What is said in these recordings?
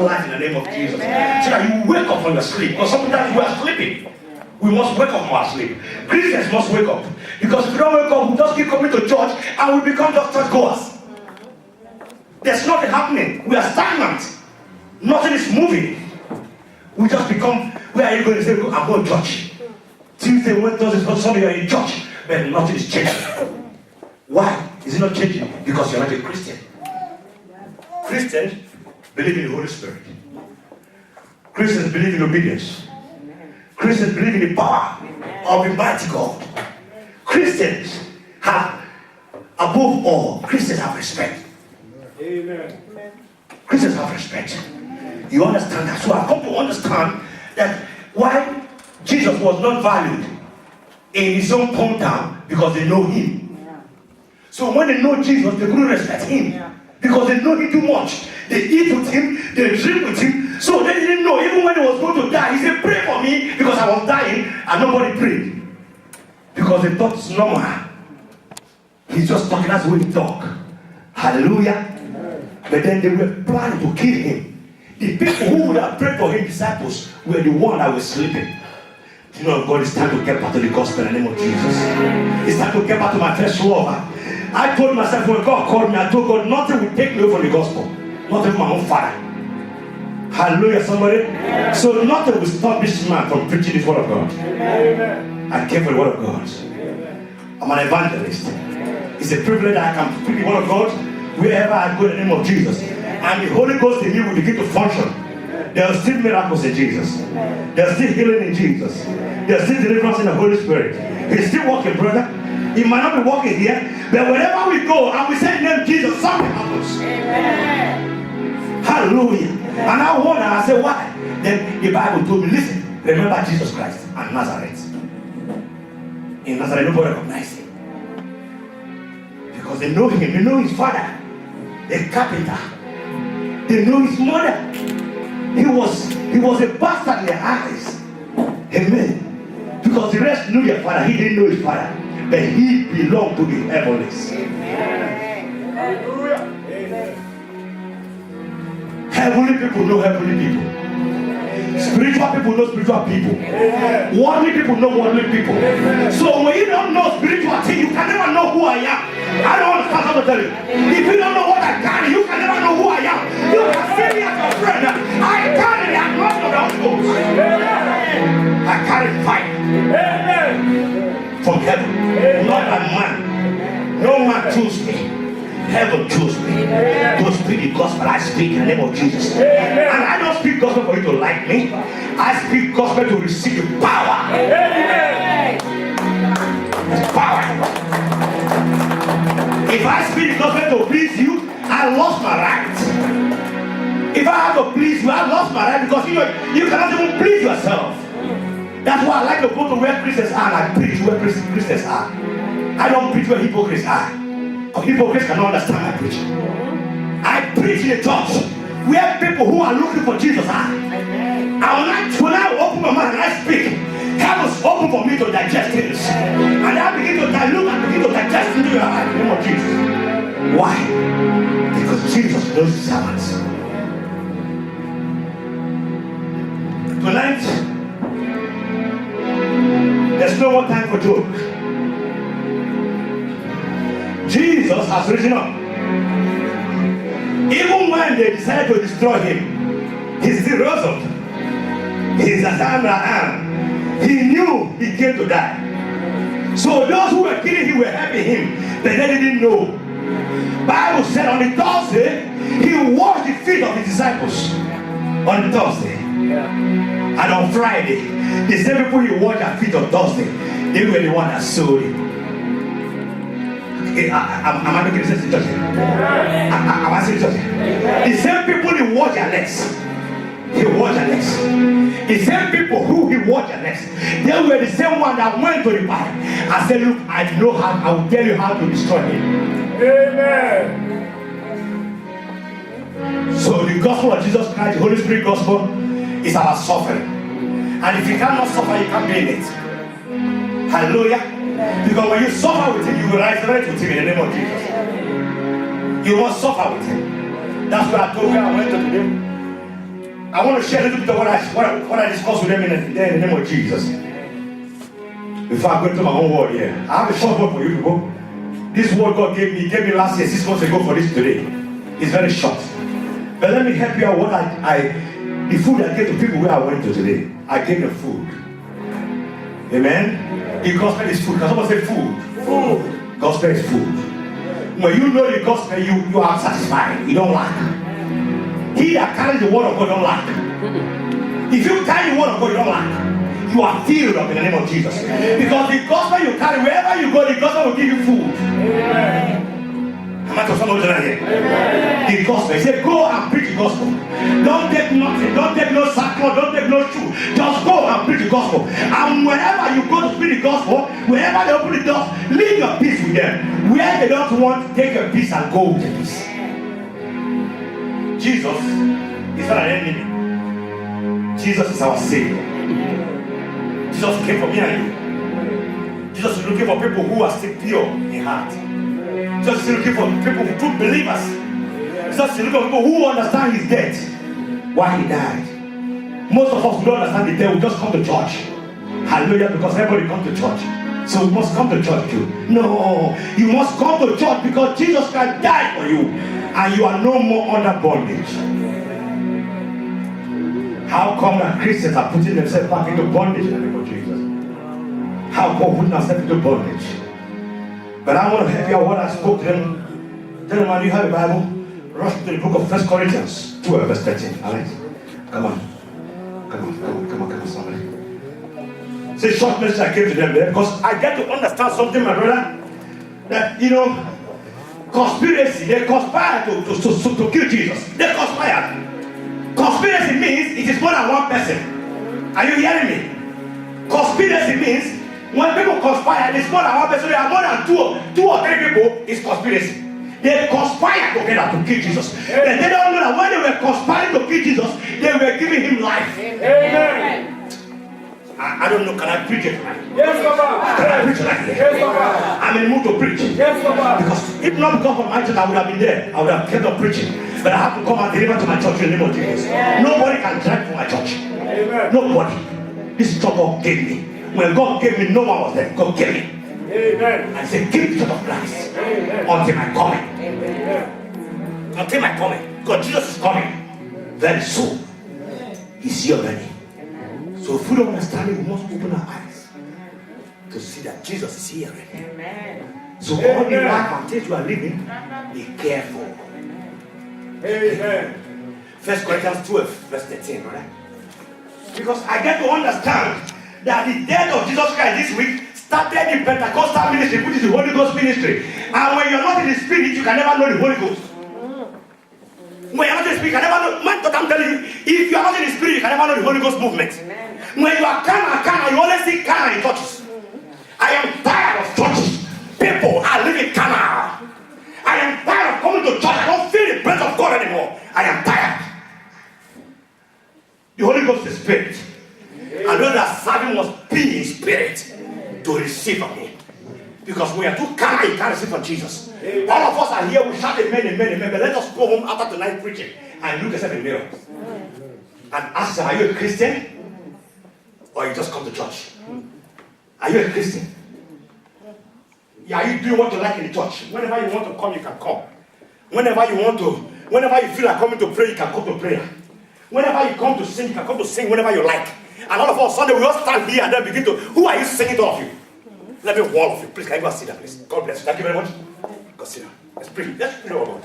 life in the name of Jesus. So that you wake up from your sleep. Because sometimes we are sleeping. We must wake up from our sleep. Christians must wake up. Because if we don't wake up, we just keep coming to church and we become just church goers. There's nothing happening. We are stagnant. Nothing is moving. We just become, where are you going to say, I'm going to church. Tuesday, Wednesday, Sunday, you're in church. But nothing is changing. Why is it not changing? Because you're not a Christian. Christians believe in the Holy Spirit. Christians believe in obedience. Christians believe in the power of the mighty God. Christians have, above all, Christians have respect. Amen. Christians have respect. You understand that? So I come to understand that why Jesus was not valued in his own hometown, because they know him. Yeah. So when they know Jesus, they couldn't respect him. Yeah. Because they know him too much. They eat with him, they drink with him. So they didn't know, even when he was going to die, he said, pray for me, because I was dying and nobody prayed. Because they thought it's normal. He's just talking, that's the way he talk. Hallelujah. But then they were planning to kill him. The people who would have prayed for him, disciples, were the ones that were sleeping. You know, God, it's time to get back to the gospel in the name of Jesus. It's time to get back to my first love. I told myself, when God called me, I told God, nothing will take me away from the gospel. Not even my own father. Hallelujah, somebody. Amen. So nothing will stop this man from preaching this word of God. Amen. I came for the word of God. Amen. I'm an evangelist. It's a privilege that I can preach the word of God wherever I go in the name of Jesus. And the Holy Ghost in me will begin to function. There are still miracles in Jesus. There are still healing in Jesus. There are still deliverance in the Holy Spirit. He's still working, brother. He might not be working here, but wherever we go and we say the name Jesus, something happens. Amen. Hallelujah. Amen. And I wonder, and I say, why? Then the Bible told me, listen, remember Jesus Christ and Nazareth. In Nazareth, nobody recognized him. Because they know him, they know his father, the carpenter. They know his mother. He was a bastard in their eyes. Amen. Because the rest knew their father. He didn't know his father. But he belonged to the heavens. Amen. Hallelujah. Amen. Heavenly people know heavenly people. Spiritual people know spiritual people. Amen. Worldly people know worldly people. Amen. So when you don't know spiritual things, you can never know who I am. I don't understand how to tell you. If you don't know what I carry, you can never know who I am. You can see me as your friend. I carry the anointing of the Holy Ghost. I carry fire. Amen. From heaven. Amen. Not a man. No man chose me. Heaven chose me to speak the gospel. I speak in the name of Jesus. Amen. And I don't speak gospel for you to like me. I speak gospel to receive the power. Amen. There's power. If I speak the gospel to please you, I lost my right. If I have to please you, I lost my right, because you cannot even please yourself. That's why I like to go to where Christians are and I preach where Christians are. I don't preach where hypocrites are. Because hypocrites cannot understand my preaching. I preach in a church where people who are looking for Jesus are. And when I open my mouth and I speak, heaven's open for me to digest things. And I begin to dilute and begin to digest into your heart in the name of Jesus. Why? Because Jesus knows his servants. Tonight, there's no more time for joke. Jesus has risen up. Even when they decided to destroy him, he still rose up. He's as I am. He knew he came to die. So those who were killing him were helping him, but they didn't know. Bible said on the Thursday, he washed the feet of his disciples. On the Thursday. And on Friday, the same people he washed their feet on Thursday, they were the one that sold him. Am I making sense to church? Am I saying church? The same people he washed their legs. He washed their legs. The same people who he washed their legs, they were the same one that went to the party and said, look, I know how, I will tell you how to destroy him. Amen. So the gospel of Jesus Christ, the Holy Spirit gospel, is about suffering. And if you cannot suffer, you can't be in it. Hallelujah. Because when you suffer with him, you will resurrect with him in the name of Jesus. You must suffer with him. That's what I told you. I went to I want to share a little bit of what I discussed with them in the name of Jesus. Before I go into my own word here, I have a short word for you people. This word God gave me last year, 6 months ago for this today. It's very short. But let me help you out what the food I gave to people where I went to today. I gave them food. Amen? The gospel is food. Can someone say food? Food. Gospel is food. When you know the gospel, you are satisfied. You don't lack. He that carries the word of God don't lack. If you carry the word of God, you don't lack. You are filled up in the name of Jesus. Because the gospel you carry, wherever you go, the gospel will give you food. Amen. Am I to someone here? Amen. The gospel. He said, go and preach the gospel. Don't take nothing. Don't take no sackcloth. Don't take no shoe. Just go and preach the gospel. And wherever you go to preach the gospel, wherever they open the doors, leave your peace with them. Where they don't want, take your peace and go with your peace. Jesus is not an enemy. Jesus is our Savior. Jesus came for me and you. Jesus is looking for people who are still pure in heart. Jesus is looking for people, true believers. Jesus is looking for people who understand his death, why he died. Most of us don't understand the death. We just come to church. Hallelujah, because everybody comes to church. So we must come to church too. No, you must come to church because Jesus Christ died for you. And you are no more under bondage. How come that Christians are putting themselves back into bondage in the name of Jesus? How come putting themselves into bondage? But I want to help you out what I spoke to them. Tell them, you have a Bible? Rush to the book of 1 Corinthians 12, verse 13. Alright? Come on, somebody. It's a short message I gave to them there because I get to understand something, my brother. That, conspiracy, they conspire to kill Jesus. They conspire. Conspiracy means it is more than one person. Are you hearing me? Conspiracy means when people conspire, it's more than one person. There are more than two or three people. It's conspiracy. They conspire together to kill Jesus. And they don't know that when they were conspiring to kill Jesus, they were giving him life. Amen. I don't know, can I preach it tonight? Yes, Papa. Can I preach like that? Yes, Papa. I'm in the mood to preach. Yes, Papa. Because if not because of my church, I would have been there. I would have kept on preaching. But I have to come and deliver to my church in the name of Jesus. Nobody can drive for my church. Amen. Nobody. This church God gave me. When God gave me, no one was there. God gave me. Amen. I said, give the church of Christ. Amen. Until my coming. Amen. Until my coming. Because Jesus is coming. Very soon. He's here already. So if we don't understand it, we must open our eyes to see that Jesus is here already. Amen. So all the life and things you are living, be careful. Amen. 1 Corinthians 12, verse 13, right? Because I get to understand that the death of Jesus Christ this week started the Pentecostal ministry, which is the Holy Ghost ministry. And when you're not in the Spirit, you can never know the Holy Ghost. When you're not in the Spirit, you can never know. Man, I'm telling you, if you are not in the Spirit, you can never know the Holy Ghost movement. Amen. When you are carnal, you only see carnal in churches. I am tired of churches. People are living carnal. I am tired of coming to church. I don't feel the presence of God anymore. I am tired. The Holy Ghost is spirit. And those that serve him must be in spirit to receive from him. Because we are too carnal, you can't receive from Jesus. All of us are here, we shout amen. But let us go home after tonight preaching and look yourself in the mirror. And ask yourself, are you a Christian? Or you just come to church? Are you a Christian? Are you doing what you like in the church? Whenever you want to come, you can come. Whenever you feel like coming to pray, you can come to prayer. Whenever you come to sing, you can come to sing whenever you like. And all of us Sunday, we all stand here and then begin to, who are you singing to, all of you? Let me all of you. Please, can you go and sit down, please? God bless you. Thank you very much. Go sit down. Let's pray. Let's pray over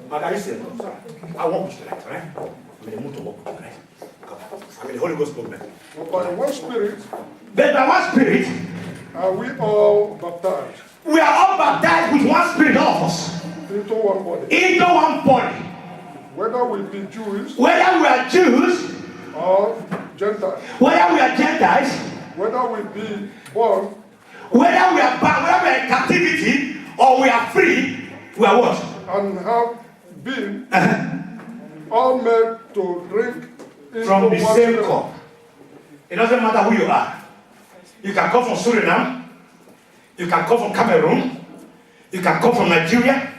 God. Can you sit down? I walk with you tonight, alright? I'm in the mood to walk with you tonight. I'm in the Holy Ghost movement. By one Spirit, But by one Spirit, are we all baptized we are all baptized with one Spirit, all of us, into one body? into one body. Whether we be Jews Whether we are Jews, or Gentiles, whether we are Gentiles, whether we be born whether we are bound, whether we are in captivity or we are free, we are what? and have been all made to drink into From the one same Spirit. cup. It doesn't matter who you are. You can come from Suriname. You can come from Cameroon. You can come from Nigeria.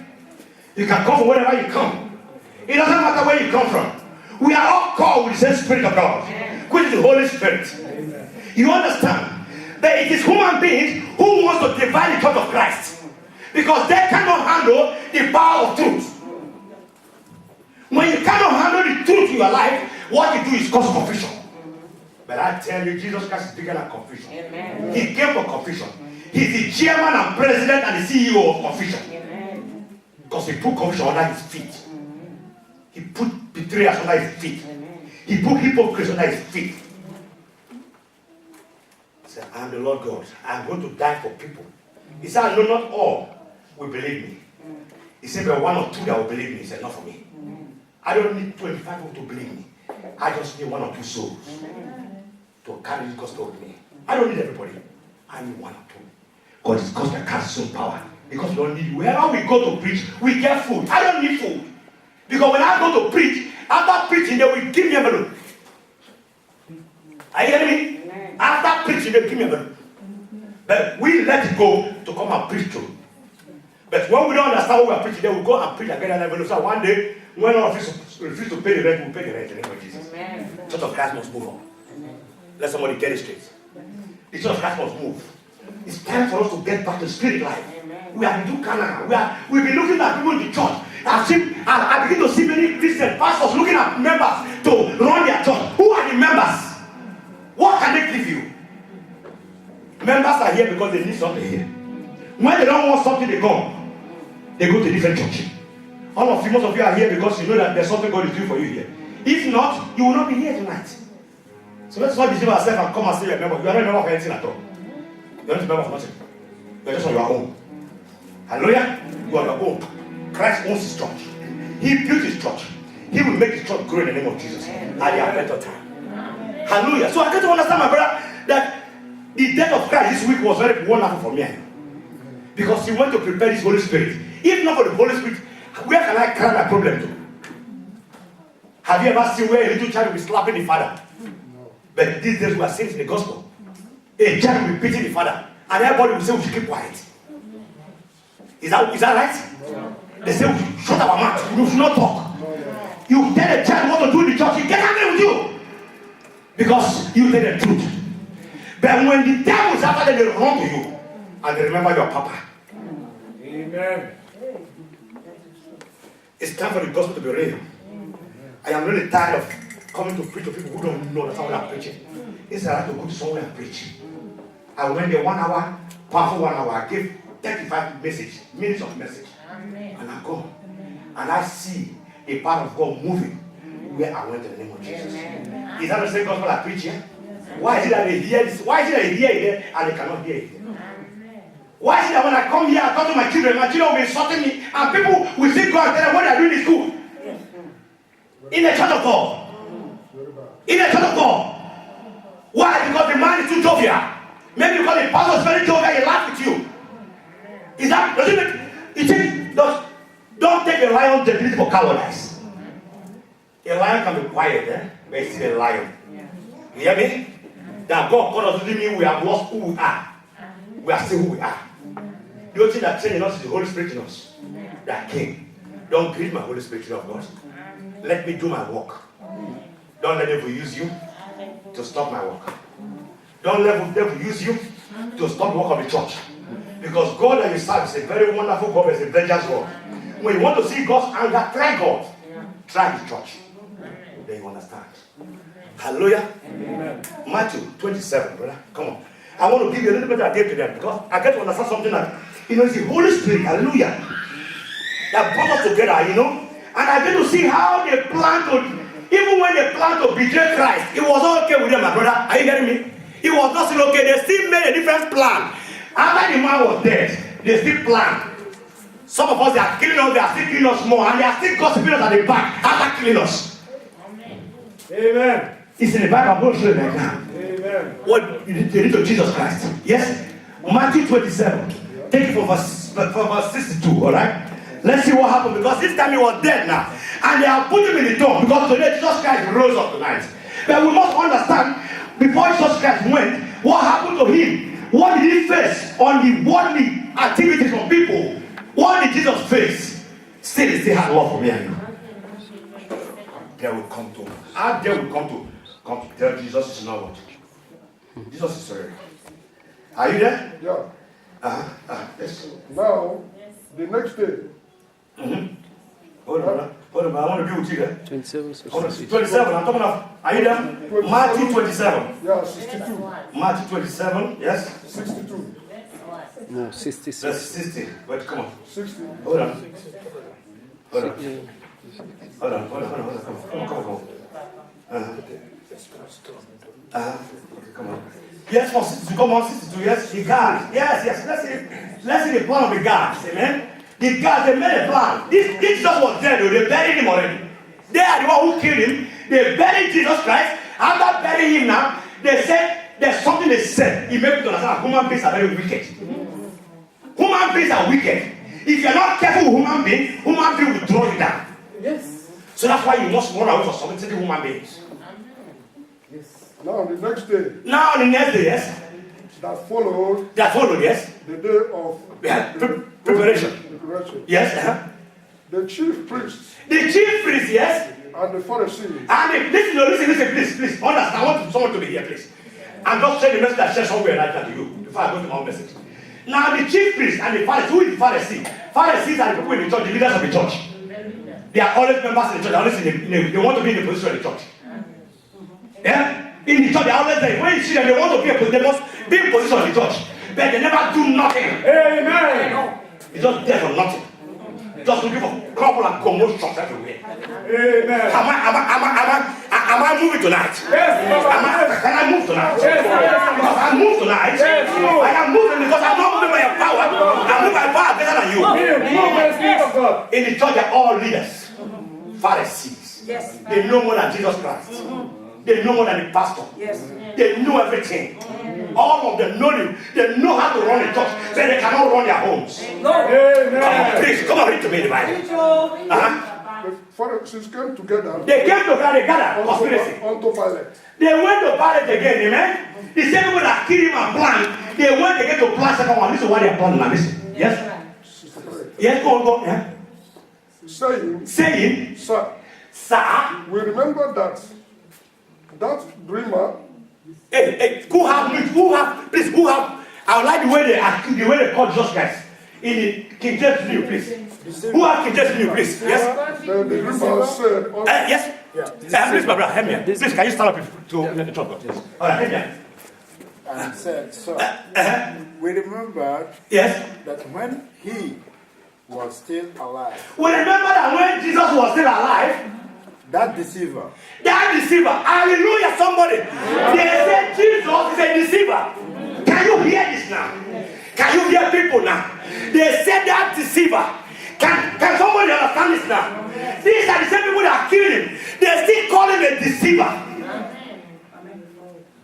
You can come from wherever you come. It doesn't matter where you come from. We are all called with the same Spirit of God, which is the Holy Spirit. You understand? That it is human beings who wants to divide the church of Christ, because they cannot handle the power of truth. When you cannot handle the truth in your life, what you do is cause confusion. But I tell you, Jesus Christ is bigger than confusion. Amen. He came for confusion. He's the chairman and president and the CEO of confusion. Amen. Because he put confusion under his feet. He put betrayers under his feet. Amen. He put hypocrites under his feet. He said, I am the Lord God. I am going to die for people. He said, I know not all will believe me. He said, but one or two that will believe me. He said, not for me. I don't need 25 people to believe me. I just need one or two souls to carry the gospel with me. I don't need everybody. I need one or two. Because it's gospel carries some power. Because we don't need, wherever we go to preach, we get food. I don't need food. Because when I go to preach, after preaching, they will give me envelope. Are you hearing me? After preaching, they will give me envelope. But we let it go to come and preach to. But when we don't understand what we are preaching, they will go and preach and get an envelope. So one day, when all of us refuse to pay the rent, we'll pay the rent in the name of Jesus. Church of Christ must move on. Let somebody get it straight. The Church of Christ must move. It's time for us to get back to spirit life. We have been doing Canada. We've been looking at people in the church. I begin to see many Christian pastors looking at members to run their church. Who are the members? What can they give you? Members are here because they need something here. When they don't want something, they go to a different church. All of you, most of you are here because you know that there's something God is doing for you here. If not, you will not be here tonight. So let's not deceive ourselves and come and say you're a member. You are not a member of anything at all. You're not a member of nothing. You're just on your own. Hallelujah. You are your own. Christ owns his church. He built his church. He will make his church grow in the name of Jesus. At the appointed time. Hallelujah. So I get to understand, my brother, that the death of Christ this week was very wonderful for me. Because he went to prepare his Holy Spirit. If not for the Holy Spirit, where can I carry my problem to? Have you ever seen where a little child will be slapping the father? But these days we are seeing in the gospel. A child will be beating the father. And everybody will say we should keep quiet. Is that right? They say we should shut our mouth. We should not talk. You tell a child what to do in the church, he get angry with you. Because you tell the truth. But when the devil is after them, they run to you. And they remember your papa. Amen. It's time for the gospel to be real. I am really tired of coming to preach to people who don't know that's how I'm preaching. Instead, I have to go to somewhere and preach. I went there 1 hour, powerful 1 hour. I gave 35 minutes of message. Amen. And I go. And I see a part of God moving where I went in the name of Jesus. Amen. Is that the same gospel I preach here? Why is it that they hear this? Why is it that they hear it here and they cannot hear it here? Why is it that when I come here, I talk to my children will be insulting me, and people will still go and tell them what they are doing is good? In the church of God. In the church of God. Why? Because the man is too jovial. Maybe because the pastor is very jovial, he laughs with you. Is that, does it make, you think, don't take a lion to for cowardice. A lion can be quiet, but it's still a lion. You hear me? That God called us doesn't mean we have lost who we are. We are still who we are. The only thing that changed in us is the Holy Spirit in us. That came. Don't grieve my Holy Spirit, of God. Let me do my work. Don't let the devil use you to stop my work. Don't let the devil use you to stop the work of the church. Because God that you serve is a very wonderful God, is a vengeance God. When you want to see God's anger, try God. Try his church. Then you understand. Hallelujah. Amen. Matthew 27, brother. Come on. I want to give you a little bit of idea to them because I get to understand something that, it's the Holy Spirit, hallelujah, that brought us together, and I get to see how they plan to, even when they plan to betray Christ, it was all okay with them, my brother. Are you getting me? It was not still okay. They still made a different plan. After the man was dead, they still planned. Some of us, they are killing us, they are still killing us more, and they are still gossiping us at the back after killing us. Amen. It's in the Bible. I'm going to show you right now. Amen. What you did to Jesus Christ. Yes? Matthew 27. Take it from verse 62, alright? Let's see what happened, because this time he was dead now. And they have put him in the tomb, because today Jesus Christ rose up tonight. But we must understand, before Jesus Christ went, what happened to him? What did he face on the worldly activities of people? What did Jesus face? Still, he still had love for me and you. They will come to us. How dare we come to tell Jesus is not what? Jesus is sorry. Are you there? Yeah. Yes. Now, the next day. Hold on. I want to be with you there. 27. 27. I'm talking of. Are you there? Matthew 27. Yeah, 62. Matthew 27. Yes. 62. No, 66. That's 60. Wait, come on. 60. Hold on. Come on. Come on. Yes, for 62. Come on, 62. Yes, the guards. Yes. Let's see the plan of the guards. Amen. The guards, they made a plan. This Jesus was dead. They buried him already. They are the one who killed him. They buried Jesus Christ. After burying him now, they said there's something they said. It made me to understand human beings are very wicked. Human beings are wicked. If you're not careful with human beings will draw you down. Yes. So that's why you must run away from some human beings. Yes. Now, the next day. Now the next day, yes. That followed. Yes. The day of Preparation. Yes. The chief priests. The chief priests, yes. And the Pharisees. And listen, please. Understand. I want someone to be here, please. I'm just saying the message I shared somewhere right now to you before I go to my own message. Now the chief priests and the Pharisees, who is the Pharisees? Pharisees are the people in the church, the leaders of the church. They are always members in the church. They, always they want to be in the position of the church. Yeah? In the church, they are always there. When you see them, they want to be they must be in position of the church. But they never do nothing. Amen. It's just there for nothing. Just looking for trouble and commotion everywhere. Amen. Am I moving tonight? Yes. Can I move tonight? Yes. Because I move tonight. Yes. I am moving because I'm not moving by your power. I move by power better than you. In the church, they're all leaders. Pharisees. Yes. They know more than Jesus Christ. They know more than the pastor. Yes. They know everything. All of them know them. They know how to run a church, but they cannot run their homes. No. Amen. Please, come on, read to me the Bible. The Pharisees came together. They came together, they gathered. Unto Pilate. They went to Pilate again, amen? The same people that killed him and planned, they went again to plan second one. This is what they are planning now. Listen. Yes? Yes, go on. Yeah. Saying, Sir, we remember that dreamer. Hey, who have, I would like the way they call Jesus Christ. In the King James New, please. Who have King James New, please? Yes? The dreamer said, yes? Please, my brother, help me. Please, can you stand up to the talk? Yes. All right, help me. And said, so we remembered that when he was still alive. We remember that when Jesus was still alive, that deceiver, hallelujah, somebody. They said Jesus is a deceiver. Can you hear this now? Can you hear people now? They said that deceiver. Can somebody understand this now? These are the same people that killed him. They still call him a deceiver.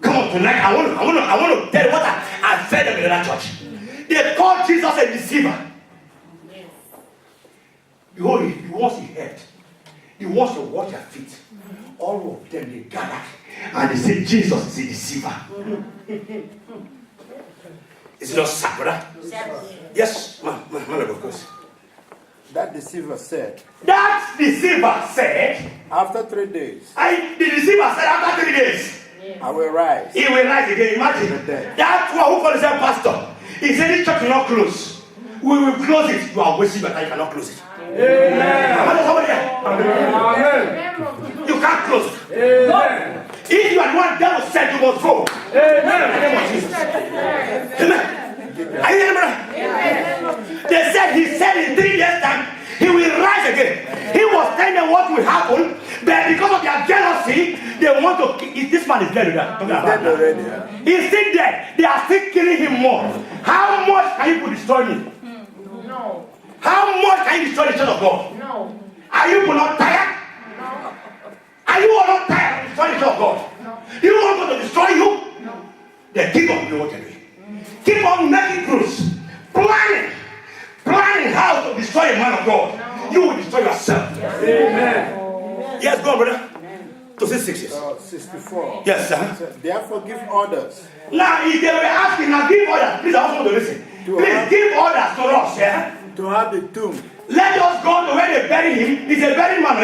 Come on, tonight I want to tell you what I fed them in that church. They called Jesus a deceiver. Behold, he wants his head. He wants to wash their feet. All of them, they gathered and they said Jesus is a deceiver. Is it not sad, brother? Yes, man of God. That deceiver said, after 3 days, the deceiver said after 3 days, I will rise. He will rise again. Imagine. That's one who calls himself pastor. He said this church will not close. We will close it. You are wasting your time. You cannot close it. Amen. You can't close it. Amen. If you are the one that was said you must go. Amen. Amen. Are you hearing me? They said he said in 3 years time he will rise again. He was telling them what will happen, but because of their jealousy, they want to. This man is dead. He's dead already. He's still dead. They are still killing him more. How much can you destroy me? No. How much can you destroy the church of God? No. Are you not tired? No. Are you all not tired of destroying the church of God? No. You want God to destroy you? No. Then keep on doing what you're doing. Keep on making crews, planning how to destroy a man of God. No. You will destroy yourself. Yes. Amen. Yes, go on, brother. To 66. 64. Yes, sir. Therefore, give orders. Now, if they were asking, now give orders. Please, I also want to listen. Please give orders to us, yeah? To have the tomb. Let us go to where they bury him. He's a buried man.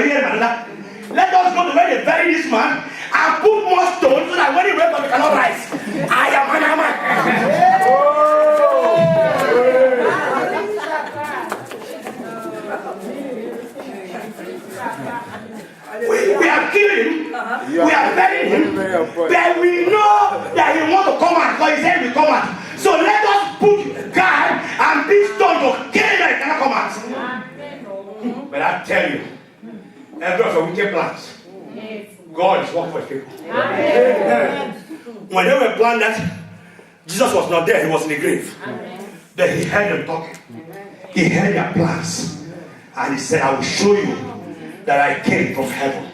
Let us go to where they bury this man and put more stones so that when he wakes up, he cannot rise. I am an man. We have killed him, we have buried him, but we know that he wants to come out because he said he will come out. So let us put God and big stone to kill him that he cannot come out. But I tell you, every of the wicked plans, God is working for his people. When they were planned that Jesus was not there, he was in the grave. Then he heard them talking. He heard their plans. And he said, I will show you that I came from heaven.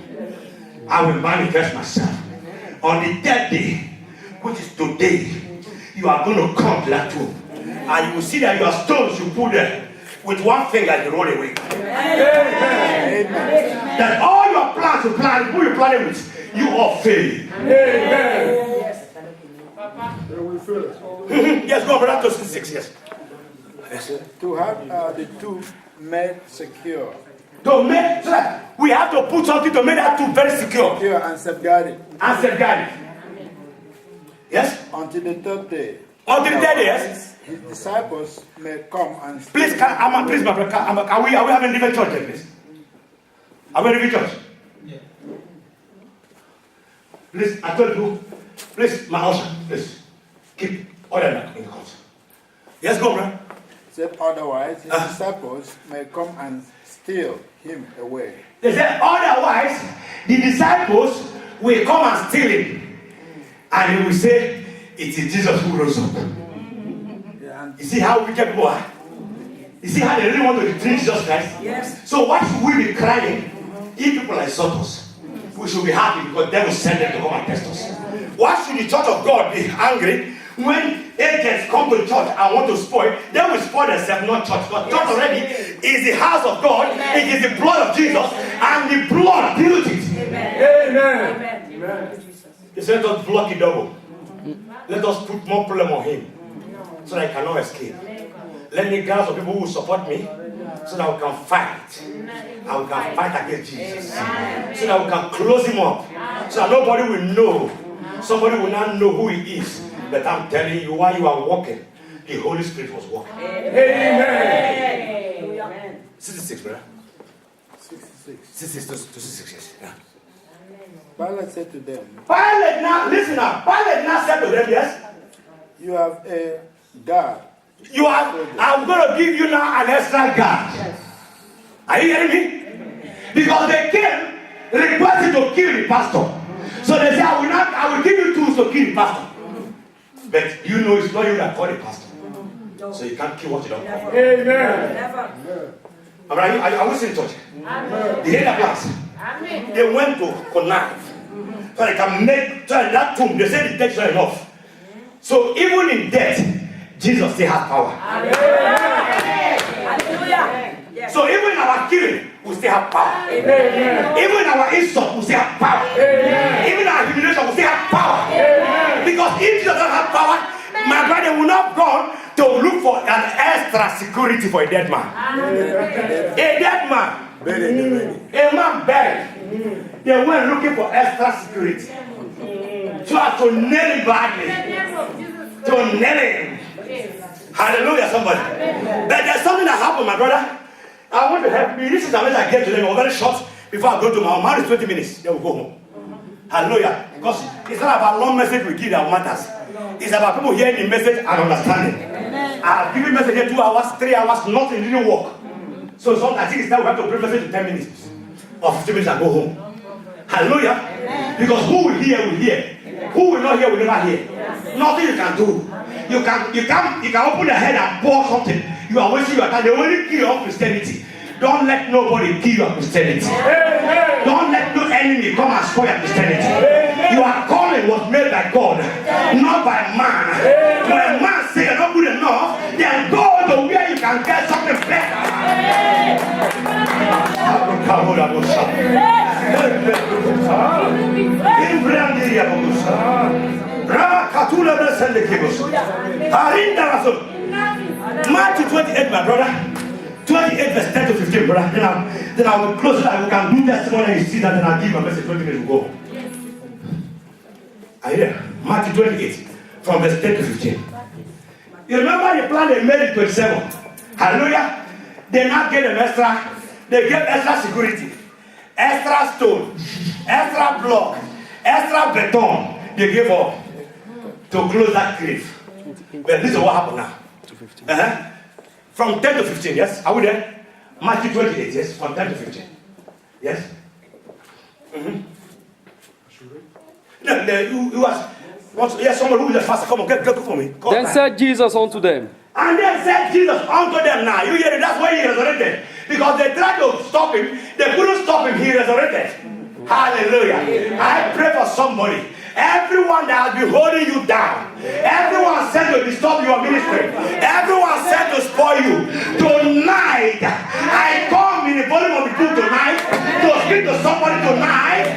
I will manifest myself. On the third day, which is today, you are going to come to that tomb. And you will see that your stones you put there with one finger you roll away. Amen. That all your plans you plan, who you plan with, you all fail. Amen. Yes, go brother, 26 years. Yes. To have the tomb made secure. To make, so that we have to put something to make that tomb very secure. Secure and safeguarded. And safeguarded. Yes? Until the third day. Until the third day, yes? His disciples may come and Please, please, my brother, are we having a different church then, please? Are we having a different church? Yeah. Please, I told you, please, my usher, please, keep order in the house. Yes, go, man. Said otherwise, his disciples may come and steal him away. They said otherwise, the disciples will come and steal him. And he will say, it is Jesus who rose up. You see how wicked people are? You see how they really want to retrieve Jesus Christ? Yes. So why should we be crying if people insult us? We should be happy because they will send them to come and test us. Why should the church of God be angry when agents come to the church and want to spoil? They will spoil themselves, not church. Because church already is the house of God. Amen. It is the blood of Jesus, and the blood built it. Amen. Amen. He said, let us block it double. Let us put more problem on him so that he cannot escape. Let me gather some people who will support me so that we can fight. And we can fight against Jesus. So that we can close him up. So that nobody will know. Somebody will not know who he is. But I'm telling you, while you are walking, the Holy Spirit was walking. Amen. 66, brother. 66, yes. Yeah. Pilate said to them, Pilate now, listen now. Pilate now said to them, yes? You have a guard. You have, I'm going to give you now an extra guard. Yes. Are you hearing me? Because they came requesting to kill the pastor. So they say, I will give you tools to kill the pastor. But you know it's not you that call the pastor. So you can't kill what you don't call. Amen. Are we in church? Amen. The head plans. They went to connive. So they can make that tomb. They said the death is not enough. So even in death, Jesus still has power. Hallelujah. So even in our killing, we still have power. Amen. Even in our insult, we still have power. Amen. Even in our humiliation, we still have power. Amen. Because if Jesus doesn't have power, my brother will not go to look for an extra security for a dead man. Amen. A dead man. A man buried. They went looking for extra security. So as to nail him badly. To nail him. Hallelujah, somebody. But there's something that happened, my brother. I want to help me. This is the message I get to them. I'm very short before I go to my marriage 20 minutes. Then we'll go home. Hallelujah. Because it's not about long message we give that matters. It's about people hearing the message and understanding. I've given message here 2 hours, 3 hours, nothing didn't work. So I think it's time we have to bring message to 10 minutes or 15 minutes and go home. Hallelujah. Because who will hear will hear. Who will not hear will never hear. Nothing you can do. You can open your head and pour something. You are wasting your time. They only kill your Christianity. Don't let nobody kill your Christianity. Amen. Don't let no enemy come and spoil your Christianity. Amen. Your calling was made by God, not by man. Amen. When man say you're not good enough, then go to where you can get something better. Matthew 28, my brother. 28 verse 10 to 15, brother. then I will close so that we can do testimony and you see that, then I'll give you a message 20 minutes to go. Are you there? Matthew 28, from verse 10 to 15. You remember the plan they made in 27? Hallelujah. They now gave them extra, they gave extra security, extra stone, extra block, extra beton. They gave up to close that cliff. But this is what happened now. From 10 to 15, yes? Are we there? Matthew 28, yes? From 10 to 15. Yes? No, you was. Yes, somebody who is the faster. Come on, get for me. Then said Jesus unto them. And then said Jesus unto them now. You hear it? That's why he resurrected. Because they tried to stop him. They couldn't stop him. He resurrected. Hallelujah. I pray for somebody. Everyone that has been holding you down. Everyone sent to disturb your ministry. Everyone sent to spoil you. Tonight, I come in the volume of the book tonight to speak to somebody tonight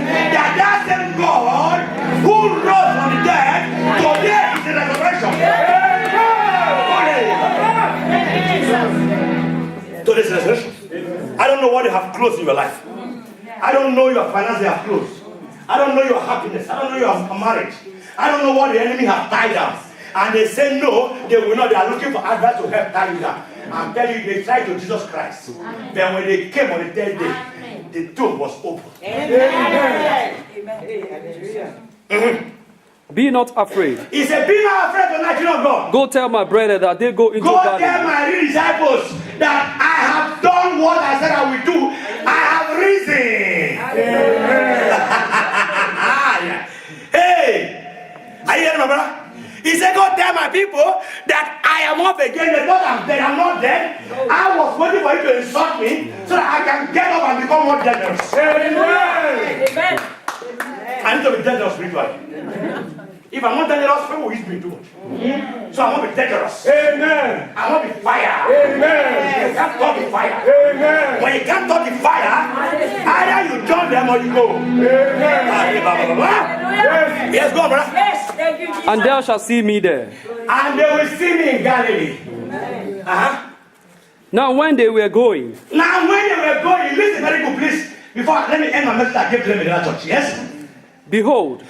that same God who rose from the dead today is the resurrection. Today's resurrection. I don't know what they have closed in your life. I don't know your finances have closed. I don't know your happiness. I don't know your marriage. I don't know what the enemy has tied down. And they say no, they will not. They are looking for advice to help tie you down. I'm telling you, they tried to Jesus Christ. Then when they came on the third day, the tomb was open. Amen. Be not afraid. He said, be not afraid tonight, children of God. Go tell my brethren that they go into Go Galilee. tell my real disciples that I have done what I said I will do. I have risen. Hey, are you hearing my brother? He said, go tell my people that I am up again. They thought I'm dead. I'm not dead. I was waiting for you to insult me so that I can get up and become more dangerous. Amen. I need to be dangerous spiritually. If I'm not dangerous, people will use me too much. So I want to be dangerous. Amen. I want to be fire. Amen. You can't talk the fire. Amen. When you can't talk the fire, either you join them or you go. Yes. Yes, go, brother. Yes, thank you, Jesus. And thou shalt see me there. And they will see me in Galilee. Now when they were going, Now when they were going, listen very good, please. Before let me end my message, I gave to them in that church. Yes. behold,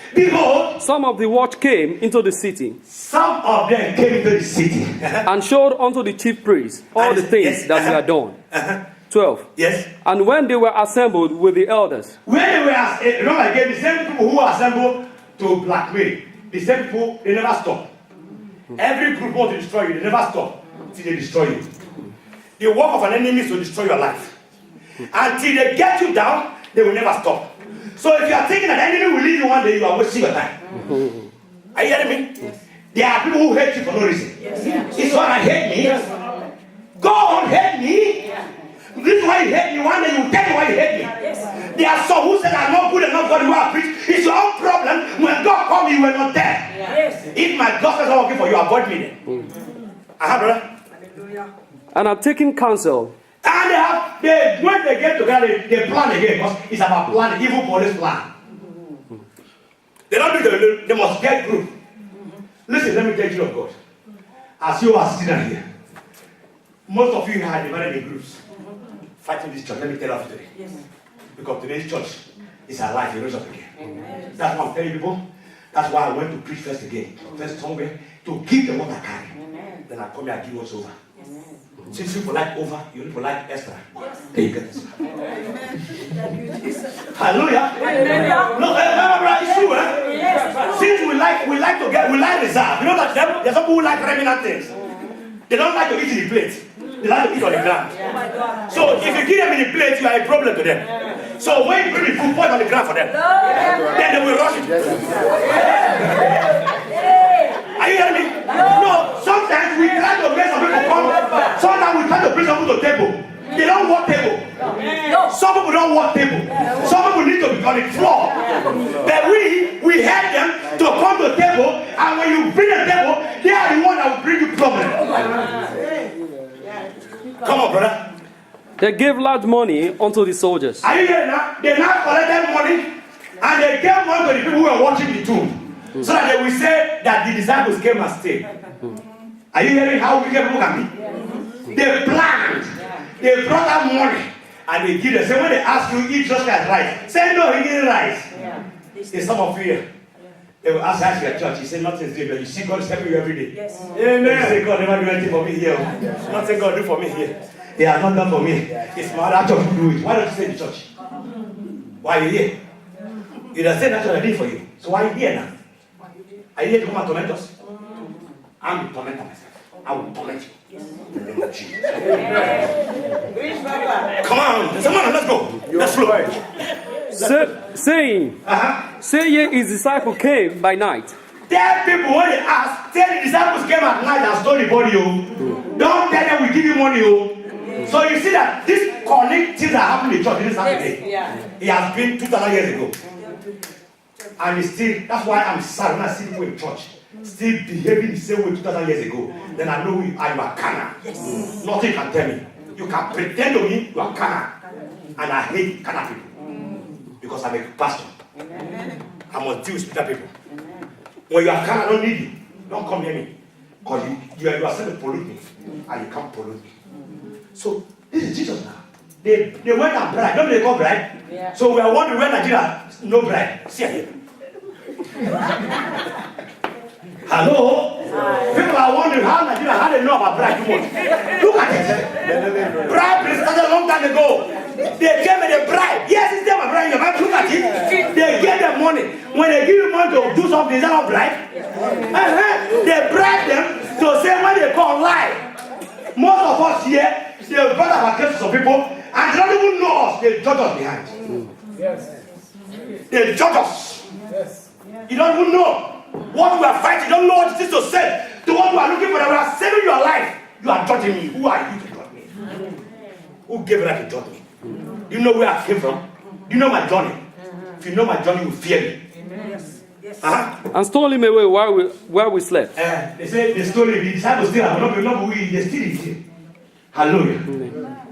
some of the watch came into the city. Some of them came into the city. And showed unto the chief priests all the things that were done. 12. Yes. And when they were assembled with the elders. When they were, remember again, the same people who assembled to blackmail, the same people, they never stop. Every group wants to destroy you, they never stop until they destroy you. The work of an enemy is to destroy your life. Until they get you down, they will never stop. So if you are thinking that the enemy will leave you one day, you are wasting your time. Are you hearing me? Yes. There are people who hate you for no reason. Yes. It's what I hate me. Yes. Go on, hate me. Yeah. This is why you hate me. One day you will tell me why you hate me. Yes. There are some who say I'm not good enough for the way I preach. It's your own problem. When God called me, you were not there. Yes. If my gospel is not working for you, avoid me then. Brother. Hallelujah. And I'm taking counsel. And when they get together, they plan again because it's about planning, evil police plan. They don't do they must get group. Listen, let me tell you of God. As you are sitting here, most of you are divided in groups. Fighting this church. Let me tell you today. Yes. Because today's church is alive, it rose up again. Amen. That's why I'm telling people. That's why I went to preach first again. First somewhere to give them what I carry. Amen. Then I come here and give what's over. Amen. Since people like over, you people like extra. Yes. Then you get extra. Hallelujah. No, brother, it's true, eh? Yes. Since we like reserve. You know that there's some people who like remnant things. They don't like to eat in the plate. They like to eat on the ground. Yeah. So if you give them in the plate, you are a problem to them. Yeah. So when you bring the food, put it on the ground for them. Then they will rush it. Are you hearing me? No, sometimes we try to make some people come. Sometimes we try to bring some people to the table. They don't want table. No. Some people don't want table. Some people need to be on the floor. But we help them to come to the table, and when you bring the table, they are the one that will bring you problem. Come on, brother. They gave large money unto the soldiers. Are you hearing now? They now collected money, and they gave money to the people who were watching the tomb. So that they will say that the disciples came and stayed. Are you hearing how wicked people can be? They planned. They brought out money. And they give them. So when they ask you, eat just like rice. Say no, he didn't rice. Yeah. There's some of you here. They will ask your church. He said nothing is doing, but you see God is helping you every day. Yes. Amen. You say God never do anything for me here. Nothing God do for me here. They are not done for me. It's my other church who do it. Why don't you stay in the church? Why are you here? You don't say that's what I did for you. So why are you here now? Are you here to come and torment us? I'm the tormentor myself. I will torment you. In the name of Jesus. Preach, Papa. Come on. Someone, let's go. Let's flow. Saying, say ye his disciple came by night. Tell people when they ask, tell the disciples came at night and stole the body. Don't tell them we give you money. So you see that this connect things that happen in the church didn't start today. Yeah. It has been 2,000 years ago. And it's still, that's why I'm sad when I see people in church still behaving the same way 2,000 years ago. Then I know you are carnal. Yes. Nothing can tell me. You can pretend to me you are carnal. And I hate carnal people. Because I'm a pastor. I must deal with spiritual people. When you are carnal, I don't need you. Don't come near me. Because you are still pollute me. And you can't pollute me. So, this is Jesus now. They went and bride. Don't they call bride? Yeah. So we are wondering when Nigeria no bride. See here. Hello? People are wondering how they know about bride too much. Look at it. Bride started a long time ago. They came with a bribe. Yes, it's them a bribe. You have to look at it. They get them money. When they give you money to do something, is that not bribe? They bribe them to say when they call lie. Most of us here, they brought up against some people and they don't even know us. They judge us behind. Yes. They judge us. Yes. You don't even know what we are fighting. You don't know what it is to say to what we are looking for. That we are saving your life. You are judging me. Who are you to judge me? Who gave you right to judge me? Do you know where I came from? Do you know my journey? If you know my journey, you fear me. Yes. Yes. And stole him away while we slept. They say the story, the disciples still have not we, they still is. Hallelujah.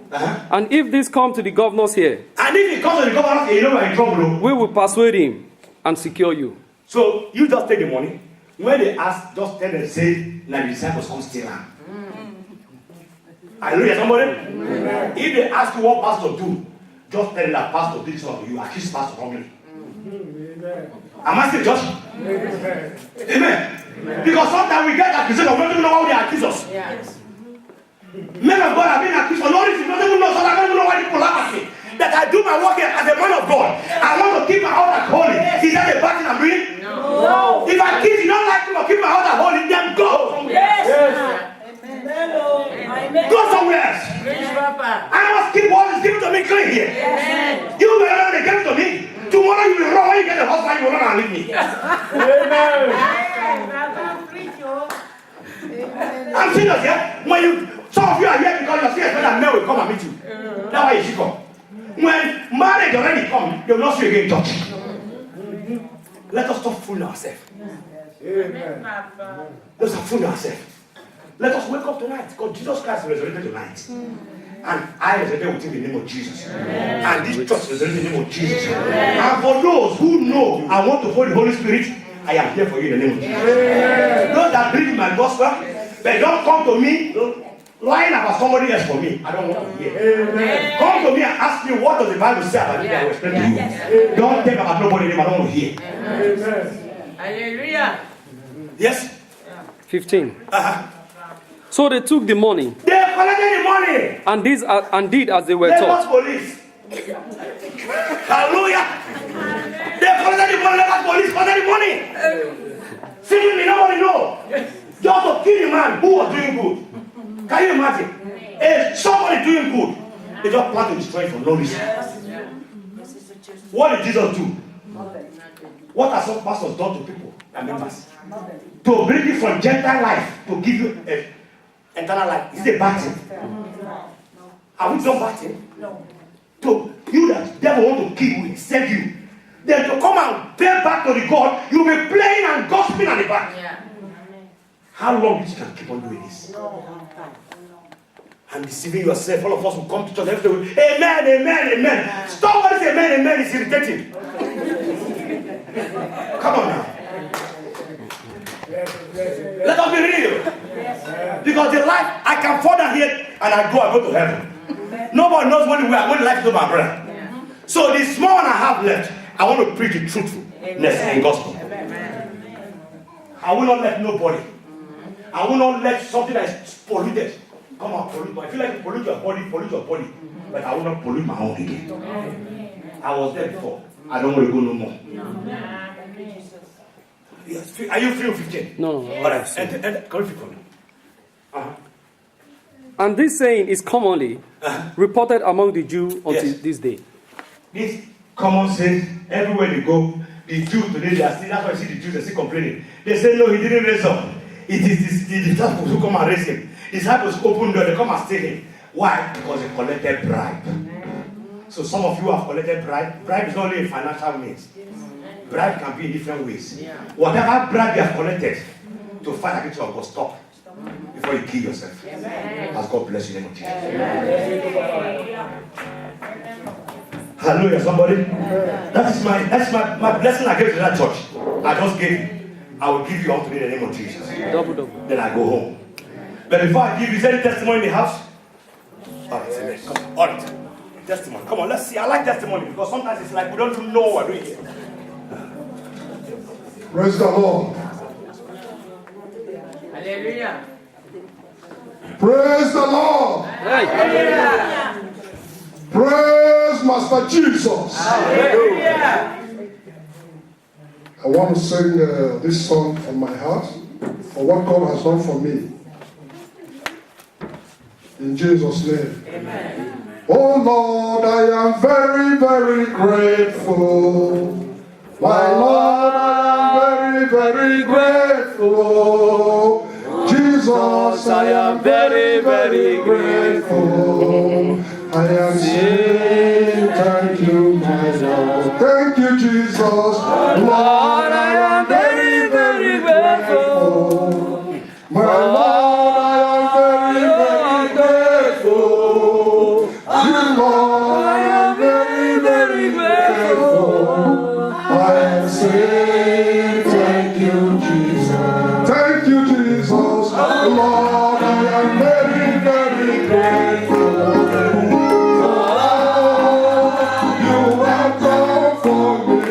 And if this come to the governors here, And if it comes to the government, you know we're in trouble. we will persuade him and secure you. So you just take the money. When they ask, just tell them, say, now the disciples come steal them. Hallelujah, somebody? If they ask you what pastor do, just tell them that pastor did something. You accuse pastor wrongly. Am I still just? Amen. Because sometimes we get accusation, we don't even know how they accuse us. Yes. Men of God have been accused for no reason. Don't even know, so I don't even know why people laugh at me. That I do my work here as a man of God. I want to keep my altar holy. Is that a bad thing I'm doing? No. If I keep, you don't like me or keep my altar holy, then go. Yes. Hello. Amen. Go somewhere else. Preach, Papa. I must keep what is given to me clean here. Amen. You will not give it to me. Tomorrow you will run when you get the husband, you will not leave me. I'm serious, yeah? When you, some of you are here because you're serious, that men will come and meet you. That's why you should come. When marriage already come, they will not see you again in church. Let us stop fooling ourselves. Let us stop fooling ourselves. Let us wake up tonight because Jesus Christ resurrected tonight. And I resurrected with him in the name of Jesus. And this church resurrected in the name of Jesus. And for those who know and want to hold the Holy Spirit, I am here for you in the name of Jesus. Those that believe my gospel, but don't come to me lying about somebody else for me. I don't want to hear. Come to me and ask me what does the Bible say about it. I will explain to you. Don't think about nobody name. I don't want to hear. Hallelujah. Yes? 15. So they took the money They collected the money. and did as they were Lagos taught. police. Hallelujah. They collected the money. Lagos police collected the money. Secretly, nobody know. Just to kill the man who was doing good. Can you imagine? If somebody doing good, they just plan to destroy it for no reason. What did Jesus do? What have some pastors done to people and members? To bring you from Gentile life to give you eternal life. Is it a bad thing? Have we done bad thing? No. To you that devil want to kill you, save you. Then to come and pay back to the God, you'll be playing and gossiping at the back. Yeah. How long you can keep on doing this? And deceiving yourself. All of us will come to church every day. Amen, amen, amen. Stop what is amen, amen. It's irritating. Come on now. Let us be real. Because the life I can fall down here and I go to heaven. Nobody knows when life is over, my brother. So the small one I have left, I want to preach the truthfulness and gospel. I will not let nobody. I will not let something that is polluted come and pollute me. I feel like you pollute your body. But I will not pollute my own again. I was there before. I don't want to go no more. Yes. Are you feeling 15? No. All right. And can you feel for me? And this saying is commonly reported among the Jews until this day. This common sense, everywhere they go, the Jews today, they are still, that's why I see the Jews, they still complaining. They say, no, he didn't raise up. It is the disciples who come and raise him. The disciples open door, they come and steal him. Why? Because they collected bribe. So some of you have collected bribe. Bribe is not only a financial means. Bribe can be in different ways. Whatever bribe you have collected to fight against your God, stop before you kill yourself. As God bless you in the name of Jesus. Hallelujah, somebody. That's my blessing I gave to that church. I just gave you. I will give you unto me in the name of Jesus. Double. Then I go home. But before I give you, is there any testimony in the house? All right, amen. Come on. All right. Testimony. Come on, let's see. I like testimony because sometimes it's like we don't even know what we're doing here. Praise the Lord. Hallelujah. Praise the Lord. Hallelujah. Praise Master Jesus. Hallelujah. I want to sing this song from my heart for what God has done for me. In Jesus' name. Amen. Oh Lord, I am very, very grateful. My Lord, I am very, very grateful. Jesus, I am very, very grateful. I am saying thank you, my Lord. Thank you, Jesus. Lord, I am very, very grateful. My Lord, I am very, very grateful. Lord, I am very, very grateful. I am saying thank you, Jesus. Thank you, Jesus. Lord, I am very, very grateful. You have done for me.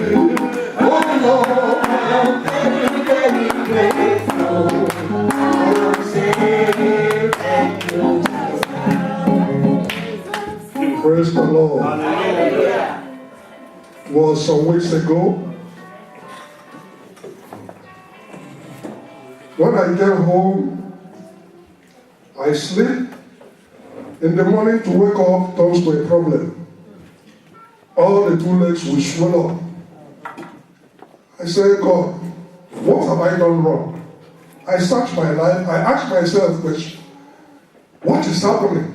Oh Lord, I am very, very grateful. I am saying thank you, Jesus. Praise the Lord. Hallelujah. Was some weeks ago. When I get home, I sleep. In the morning to wake up turns to a problem. All the two legs will swell up. I say, God, what have I done wrong? I search my life. I ask myself question, what is happening?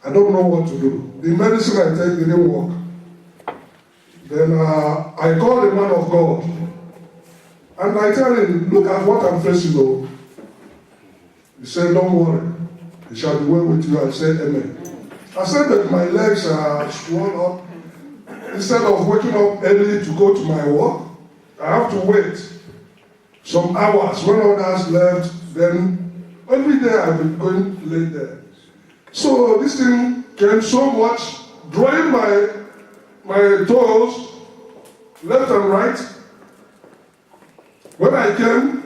I don't know what to do. The medicine I take didn't work. Then I call the man of God. And I tell him, look at what I'm facing, though. He said, don't worry. It shall be well with you. I said, amen. I said that my legs are swollen up. Instead of waking up early to go to my work, I have to wait some hours. When others left, then every day I've been going late there. So this thing came so much, drawing my toes left and right. When I came,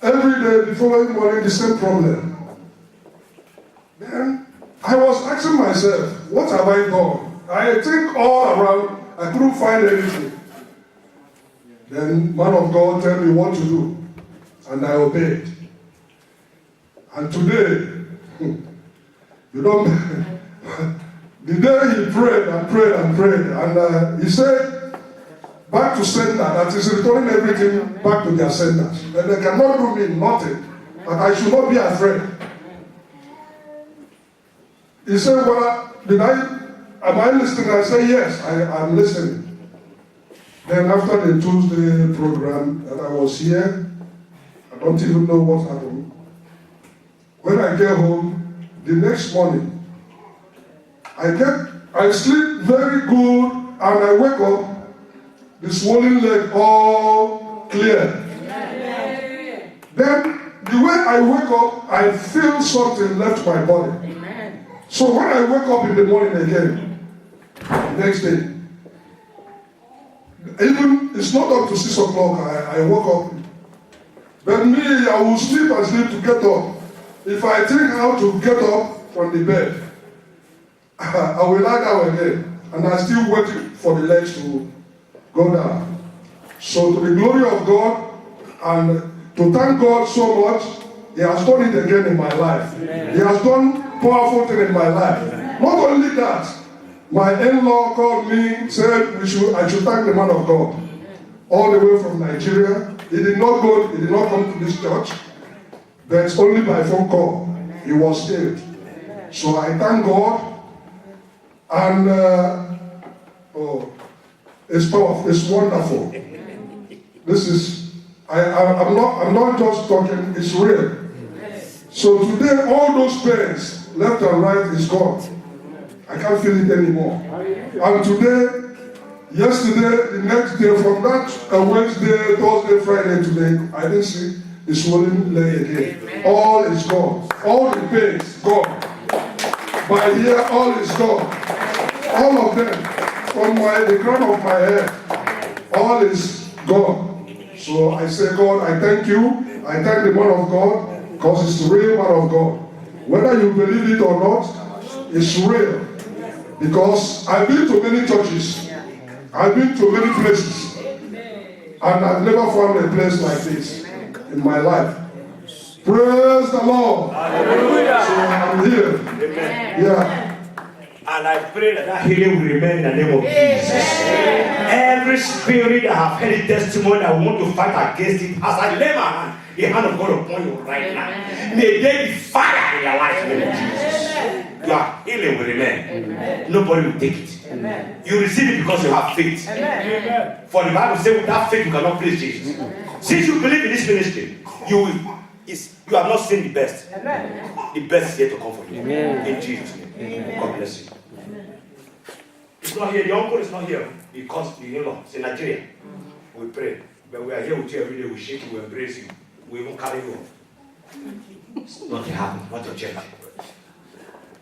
every day, the following morning, the same problem. Then I was asking myself, what have I done? I think all around, I couldn't find anything. Then man of God told me what to do, and I obeyed. And today, you don't, the day he prayed and prayed and prayed, and he said, back to sender, that is returning everything back to their senders. And they cannot do me nothing, but I should not be afraid. He said, well, am I listening? I said, yes, I'm listening. Then after the Tuesday program that I was here, I don't even know what happened. When I get home, the next morning, I sleep very good, and I wake up, the swollen leg all clear. Then The way I wake up, I feel something left my body. Amen. So when I wake up in the morning again, next day, even it's not up to 6 o'clock, I woke up. But me, I will sleep and sleep to get up. If I think how to get up from the bed, I will lie down again. And I still waiting for the legs to go down. So to the glory of God, and to thank God so much, He has done it again in my life. Amen. He has done powerful thing in my life. Not only that, my in-law called me, said I should thank the man of God. All the way from Nigeria. He did not come to this church, but only by phone call. He was healed. So I thank God, and it's powerful, it's wonderful. This is, I'm not just talking, it's real. So today, all those pains, left and right, is gone. I can't feel it anymore. And today, yesterday, the next day, from that Wednesday, Thursday, Friday, today, I didn't see the swollen leg again. All is gone. All the pains gone. My hair, all is gone. All of them, from the crown of my head, all is gone. So I say, God, I thank you. I thank the man of God, because it's the real man of God. Whether you believe it or not, it's real. Because I've been to many churches. I've been to many places. And I've never found a place like this in my life. Praise the Lord. Hallelujah. So I'm here. Amen. Yeah. And I pray that healing will remain in the name of Jesus. Every spirit that have heard a testimony, I want to fight against it. As I lay my hand, the hand of God upon you right now. May there be fire in your life in the name of Jesus. Your healing will remain. Nobody will take it. You receive it because you have faith. For the Bible says, without faith you cannot please Jesus. Since you believe in this ministry, you have not seen the best. The best is yet to come for you. In Jesus' name. God bless you. It's not here. The uncle is not here because the in-law is in Nigeria. We pray. But we are here with you every day. We shake you, we embrace you. We even carry you. It's not to happen, not to change.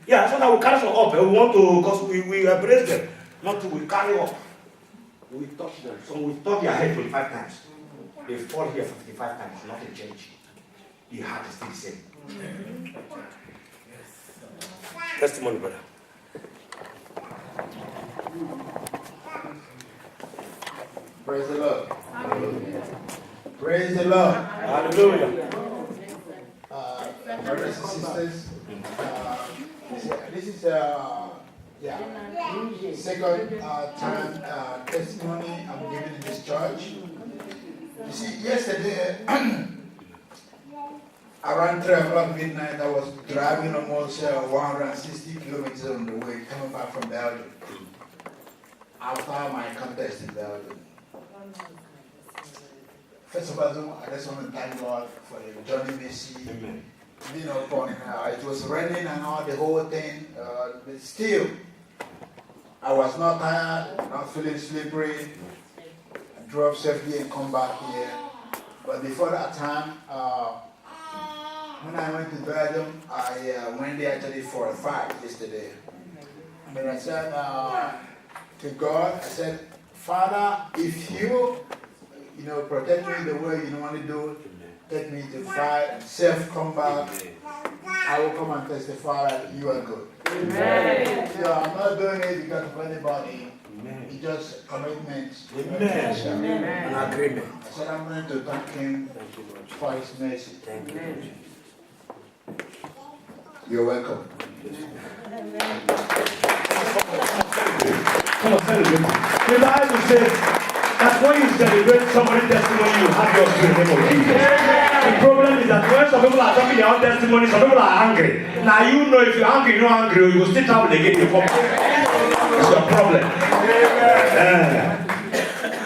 Yeah, so now we carry some up. We want to, because we embrace them. Not to, we carry up. We touch them. So we touch their head 25 times. They fall here 55 times. Nothing change. The heart is still the same. Testimony, brother. Praise the Lord. Praise the Lord. Hallelujah. Brothers and sisters, this is second time testimony I'm giving in this church. You see, yesterday around 3 o'clock midnight, I was driving almost 160 kilometers on the way coming back from Belgium after my contest in Belgium. First of all, I just want to thank God for the Johnny Messi being upon it. It was raining and all the whole thing, but still, I was not tired, not feeling slippery. I drove safely and come back here. But before that time, when I went to Belgium, I went there actually for a fight yesterday. But I said to God, I said, Father, if you protect me the way you normally do, take me to fight, safe combat, I will come and testify that you are good. Amen. So I'm not doing it because of anybody. Amen. It's just a commitment. Amen. An agreement. I said I'm going to thank him for his mercy. Thank you. You're welcome. Come on, celebrate. The Bible says that when you celebrate somebody's testimony, you have yours in the name of Jesus. The problem is that when some people are talking their own testimony, some people are angry. Now you know if you're angry, you're not angry, you will still travel again. You come back. It's your problem.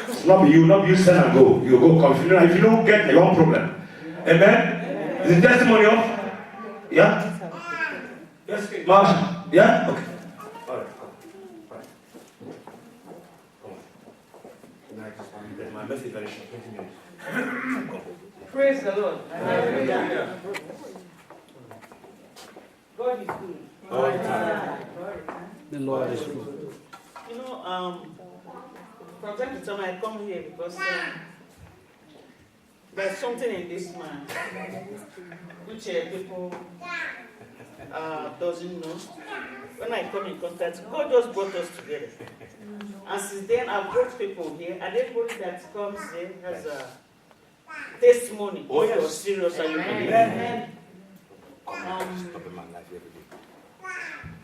It's not you, not you send and go. You go come. If you don't get your own problem. Amen? Is the testimony of? Yeah? Yes, Marsha. Yeah? Okay. All right. My message is very short, 20 minutes. Praise the Lord. Hallelujah. God is good. All the time. The Lord is good. You know, from time to time I come here because there's something in this man which people doesn't know. When I come in contact, God just brought us together. And since then, I've brought people here, and everybody that comes here has a testimony. Oh, yes. You're serious and you believe. Amen.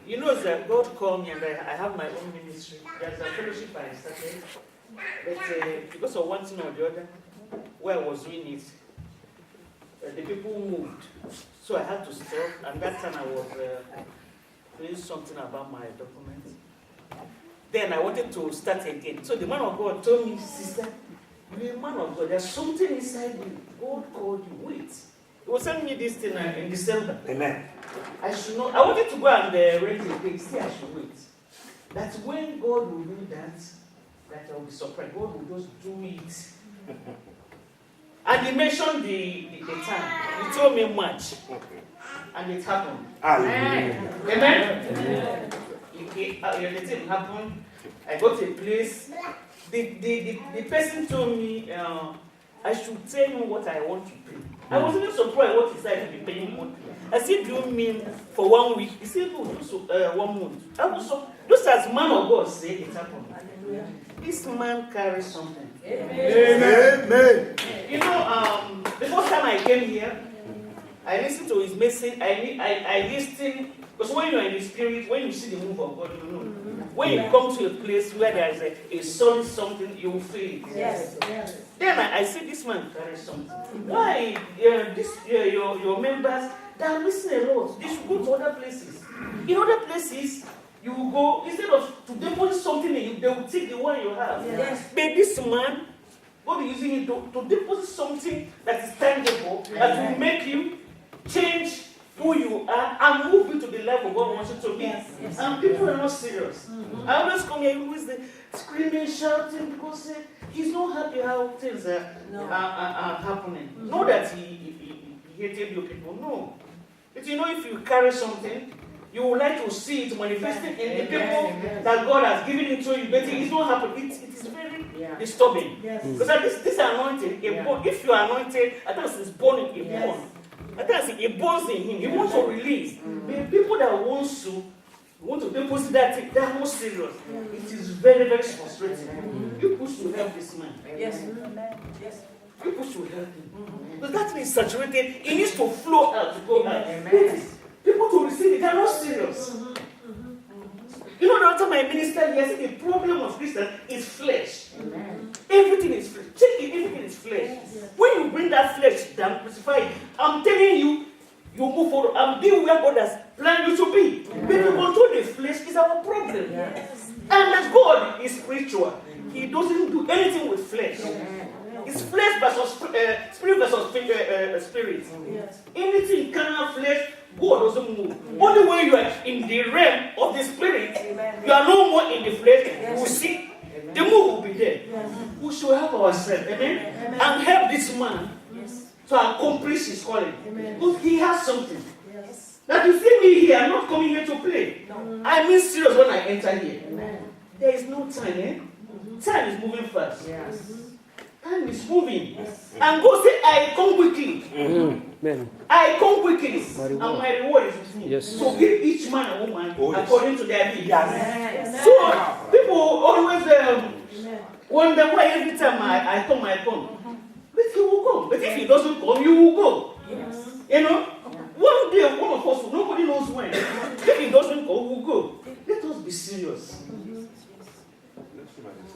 You know that God called me and I have my own ministry. There's a fellowship I started. But because of one thing or the other, where I was doing it, the people moved. So I had to stop. And that time I was doing something about my documents. Then I wanted to start again. So the man of God told me, sister, you're a man of God. There's something inside you. God called you. Wait. He was sending me this thing in December. Amen. I should not. I wanted to go and rent a place. See, I should wait. That's when God will do that I will be surprised. God will just do it. And he mentioned the time. He told me March. And it happened. Hallelujah. Amen? The thing happened. I got a place. The person told me I should tell him what I want to pay. I was even surprised what he said to be paying monthly. I said, do you mean for 1 week? He said, no, just 1 month. I was so, just as man of God said, it happened. This man carries something. Amen. You know, the first time I came here, I listened to his message. I listened, because when you're in the spirit, when you see the move of God, you know. When you come to a place where there is a solid something, you will feel it. Yes. Then I see this man carries something. Why? Your members, they are missing a lot. They should go to other places. In other places, you will go, instead of to deposit something in you, they will take the one you have. Yes. But this man, God is using it to deposit something that is tangible, that will make you change who you are and move you to the level God wants you to be. Yes. And people are not serious. I always come here with the screaming, shouting, because he's not happy how things are happening. Not that he hated you people, no. But you know, if you carry something, you would like to see it manifesting in the people that God has given it to you, but it's not happening. It is very disturbing. Yes. Because this anointing, if you are anointed, I think it's born in a born. I think it burns in him. He wants to release. The people that want to deposit that thing, they are not serious. It is very, very frustrating. People should help this man. Yes. People should help him. Because that thing is saturated. It needs to flow out, to go out. People to receive it, they are not serious. You know, the other time I ministered here, I said the problem of Christian is flesh. Everything is flesh. Check it, everything is flesh. When you bring that flesh down, crucify it, I'm telling you, you move forward and be where God has planned you to be. But to control the flesh is our problem. And that God is spiritual. He doesn't do anything with flesh. It's flesh versus spirit versus spirit. Anything carnal flesh, God doesn't move. Only when you are in the realm of the spirit, you are no more in the flesh, you will see the move will be there. We should help ourselves, amen? And help this man to accomplish his calling. Because he has something. That you see me here, I'm not coming here to play. I mean serious when I enter here. There is no time, Time is moving fast. Time is moving. And God said, I come quickly. I come quickly. And my reward is with me. So give each man and woman according to their needs. So people always wonder why every time I come. But he will come. But if he doesn't come, you will go. You know? One day, one of us, nobody knows when. If he doesn't go, we will go. Let us be serious.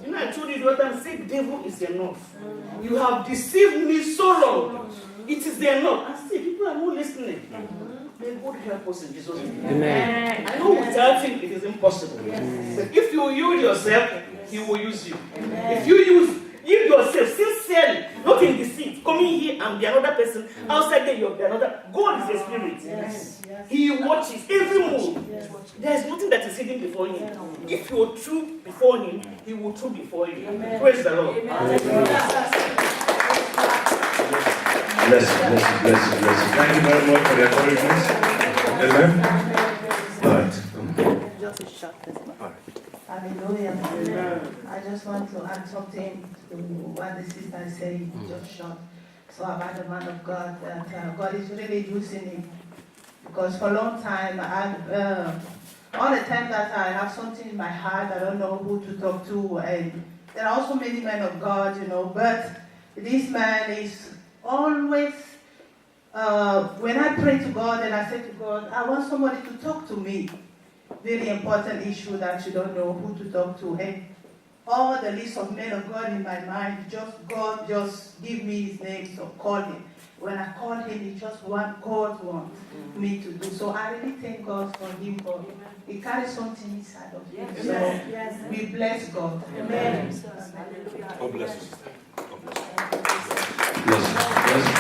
You know, I told you the other time, say, devil is enough. You have deceived me so long. It is enough. I say, people are not listening. May God help us in Jesus' name. Amen. I know without him, it is impossible. But if you yield yourself, he will use you. If you yield yourself sincerely, not in deceit, coming here and be another person, outside there you'll be another. God is a spirit. He watches every move. There's nothing that is hidden before him. If you are true before him, he will true before you. Praise the Lord. Bless you. Thank you very much for the encouragement. Amen. All right. Just a short testimony. All right. Hallelujah. I just want to add something to what the sister said, just short. So about the man of God, that God is really using him. Because for a long time, all the time that I have something in my heart, I don't know who to talk to. And there are also many men of God, but this man is always, when I pray to God and I say to God, I want somebody to talk to me. Very important issue that you don't know who to talk to. And all the list of men of God in my mind, God just give me his name, so call him. When I call him, he just what God wants me to do. So I really thank God for him. He carries something inside of him. Yes. So we bless God. Amen. God bless you, sister. God bless you. Bless you.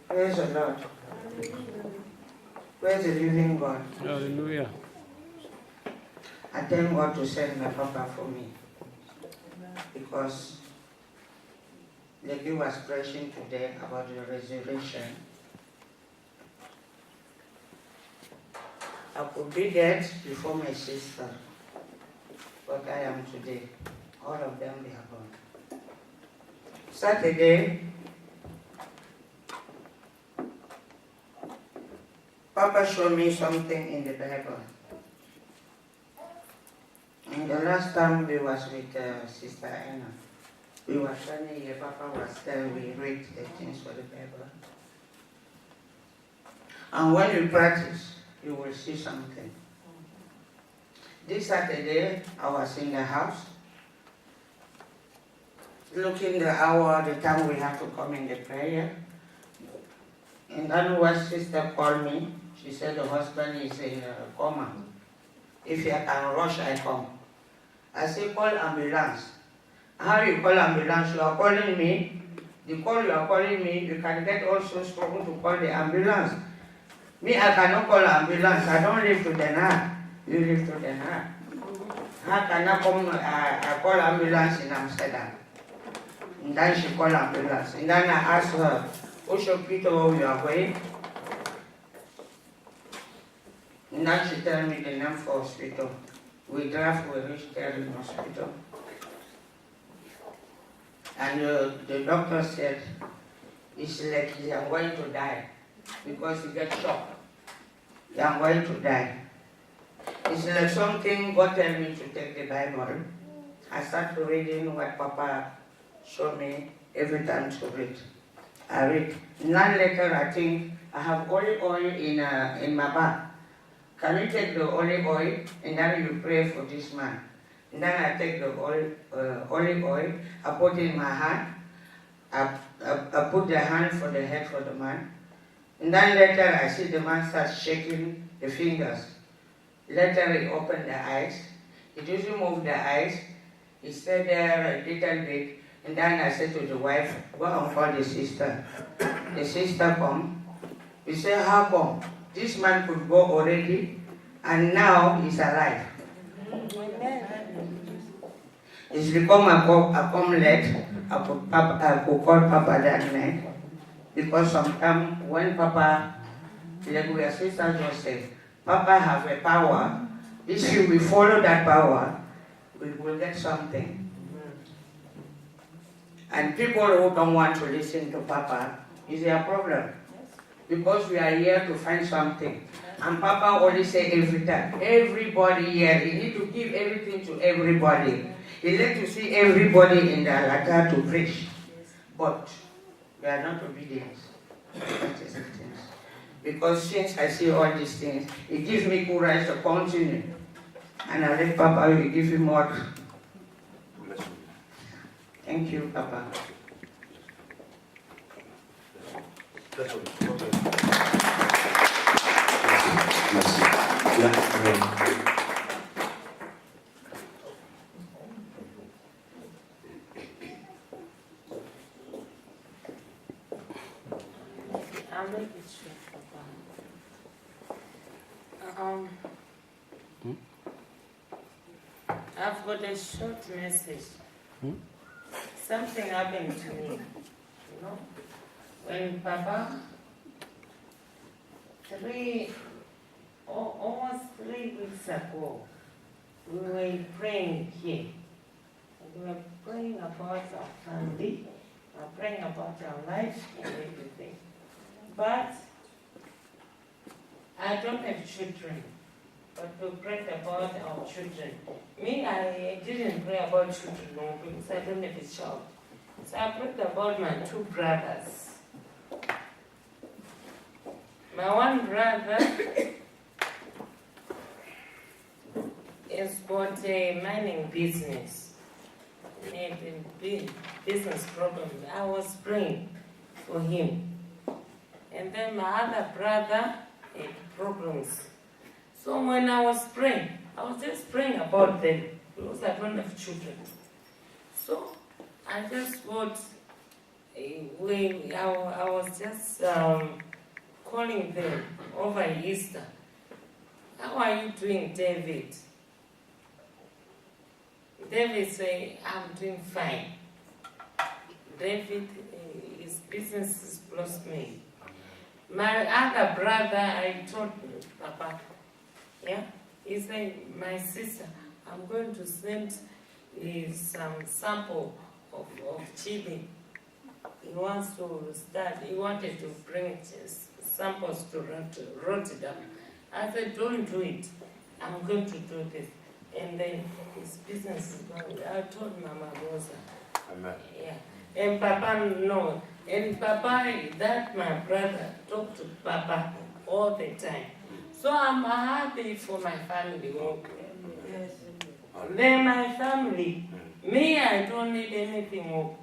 Praise the Lord. Praise the living God. Hallelujah. I thank God to send my papa for me. Because like he was preaching today about the resurrection. I could be dead before my sister, but I am today. All of them, they are gone. Saturday, Papa showed me something in the Bible. And the last time we was with Sister Anna, we were studying here, Papa was there, we read the things for the Bible. And when you practice, you will see something. This Saturday, I was in the house, looking the hour, the time we have to come in the prayer. And then one sister called me. She said the husband is in a coma. If you can rush, I come. I said, call ambulance. How you call ambulance? You are calling me. The call you are calling me, you can get also struggle to call the ambulance. Me, I cannot call ambulance. I don't live to the north. You live to the north. How can I come, I call ambulance in Amsterdam? And then she called ambulance. And then I asked her, Ocean Peter, where you are going? And then she told me the name for hospital. We drive, we reach there in hospital. And the doctor said, it's like he is going to die because he gets shocked. He is going to die. It's like something God told me to take the Bible. I started reading what Papa showed me every time to read. I read. And then later I think I have olive oil in my bag. Can you take the olive oil and then you pray for this man? And then I take the olive oil, I put it in my hand, I put the hand for the head for the man. And then later I see the man start shaking the fingers. Later he opened the eyes. He doesn't move the eyes. He stayed there a little bit. And then I said to the wife, go and call the sister. The sister come. We say, how come? This man could go already and now he's alive. It's become a come late. I could call Papa that night. Because sometimes when Papa, like we are Sister Joseph, Papa have a power. If we follow that power, we will get something. And people who don't want to listen to Papa is their problem. Because we are here to find something. And Papa always say every time, everybody here, you need to give everything to everybody. He like to see everybody in the altar to preach. But we are not obedient. That is the thing. Because since I see all these things, it gives me courage to continue. And I let Papa will give you more. Thank you, Papa. That's all. Yeah, I'll make it short, Papa. I've got a short message. Something happened to me, you know. When Papa, almost 3 weeks ago, we were praying here. We were praying about our family, we were praying about our life and everything. But I don't have children, but we prayed about our children. Me, I didn't pray about children, no, because I don't have a child. So I prayed about my 2 brothers. My one brother has got a mining business. He had a business problem. I was praying for him. And then my other brother had problems. So when I was praying, I was just praying about them because I don't have children. So I just got, I was just calling them over Easter. How are you doing, David? David said, I'm doing fine. David, his business is blossoming. My other brother, I told Papa, yeah, he said, my sister, I'm going to send some sample of chili. He wants to start, he wanted to bring samples to Rotterdam. I said, don't do it. I'm going to do this. And then his business is going. I told Mama Rosa. Amen. Yeah. And Papa, no. And Papa, that my brother, talked to Papa all the time. So I'm happy for my family. Yes. Then my family, me, I don't need anything more.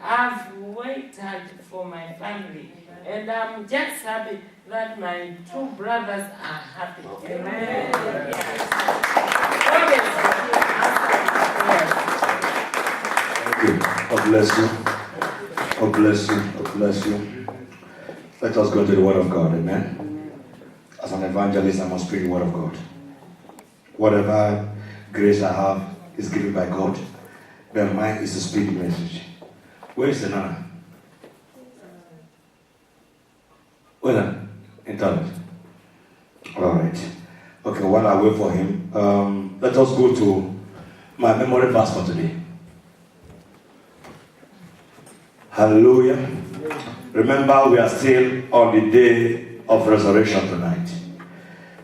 I've waited for my family, and I'm just happy that my 2 brothers are happy. Amen. God bless you. God bless you. God bless you. Let us go to the Word of God. Amen. As an evangelist, I must speak the Word of God. Whatever grace I have is given by God. But mine is to speak the message. Where is the Nana? Where? In toilet. All right. Okay, while I wait for him, let us go to my memory verse for today. Hallelujah. Remember, we are still on the day of resurrection tonight.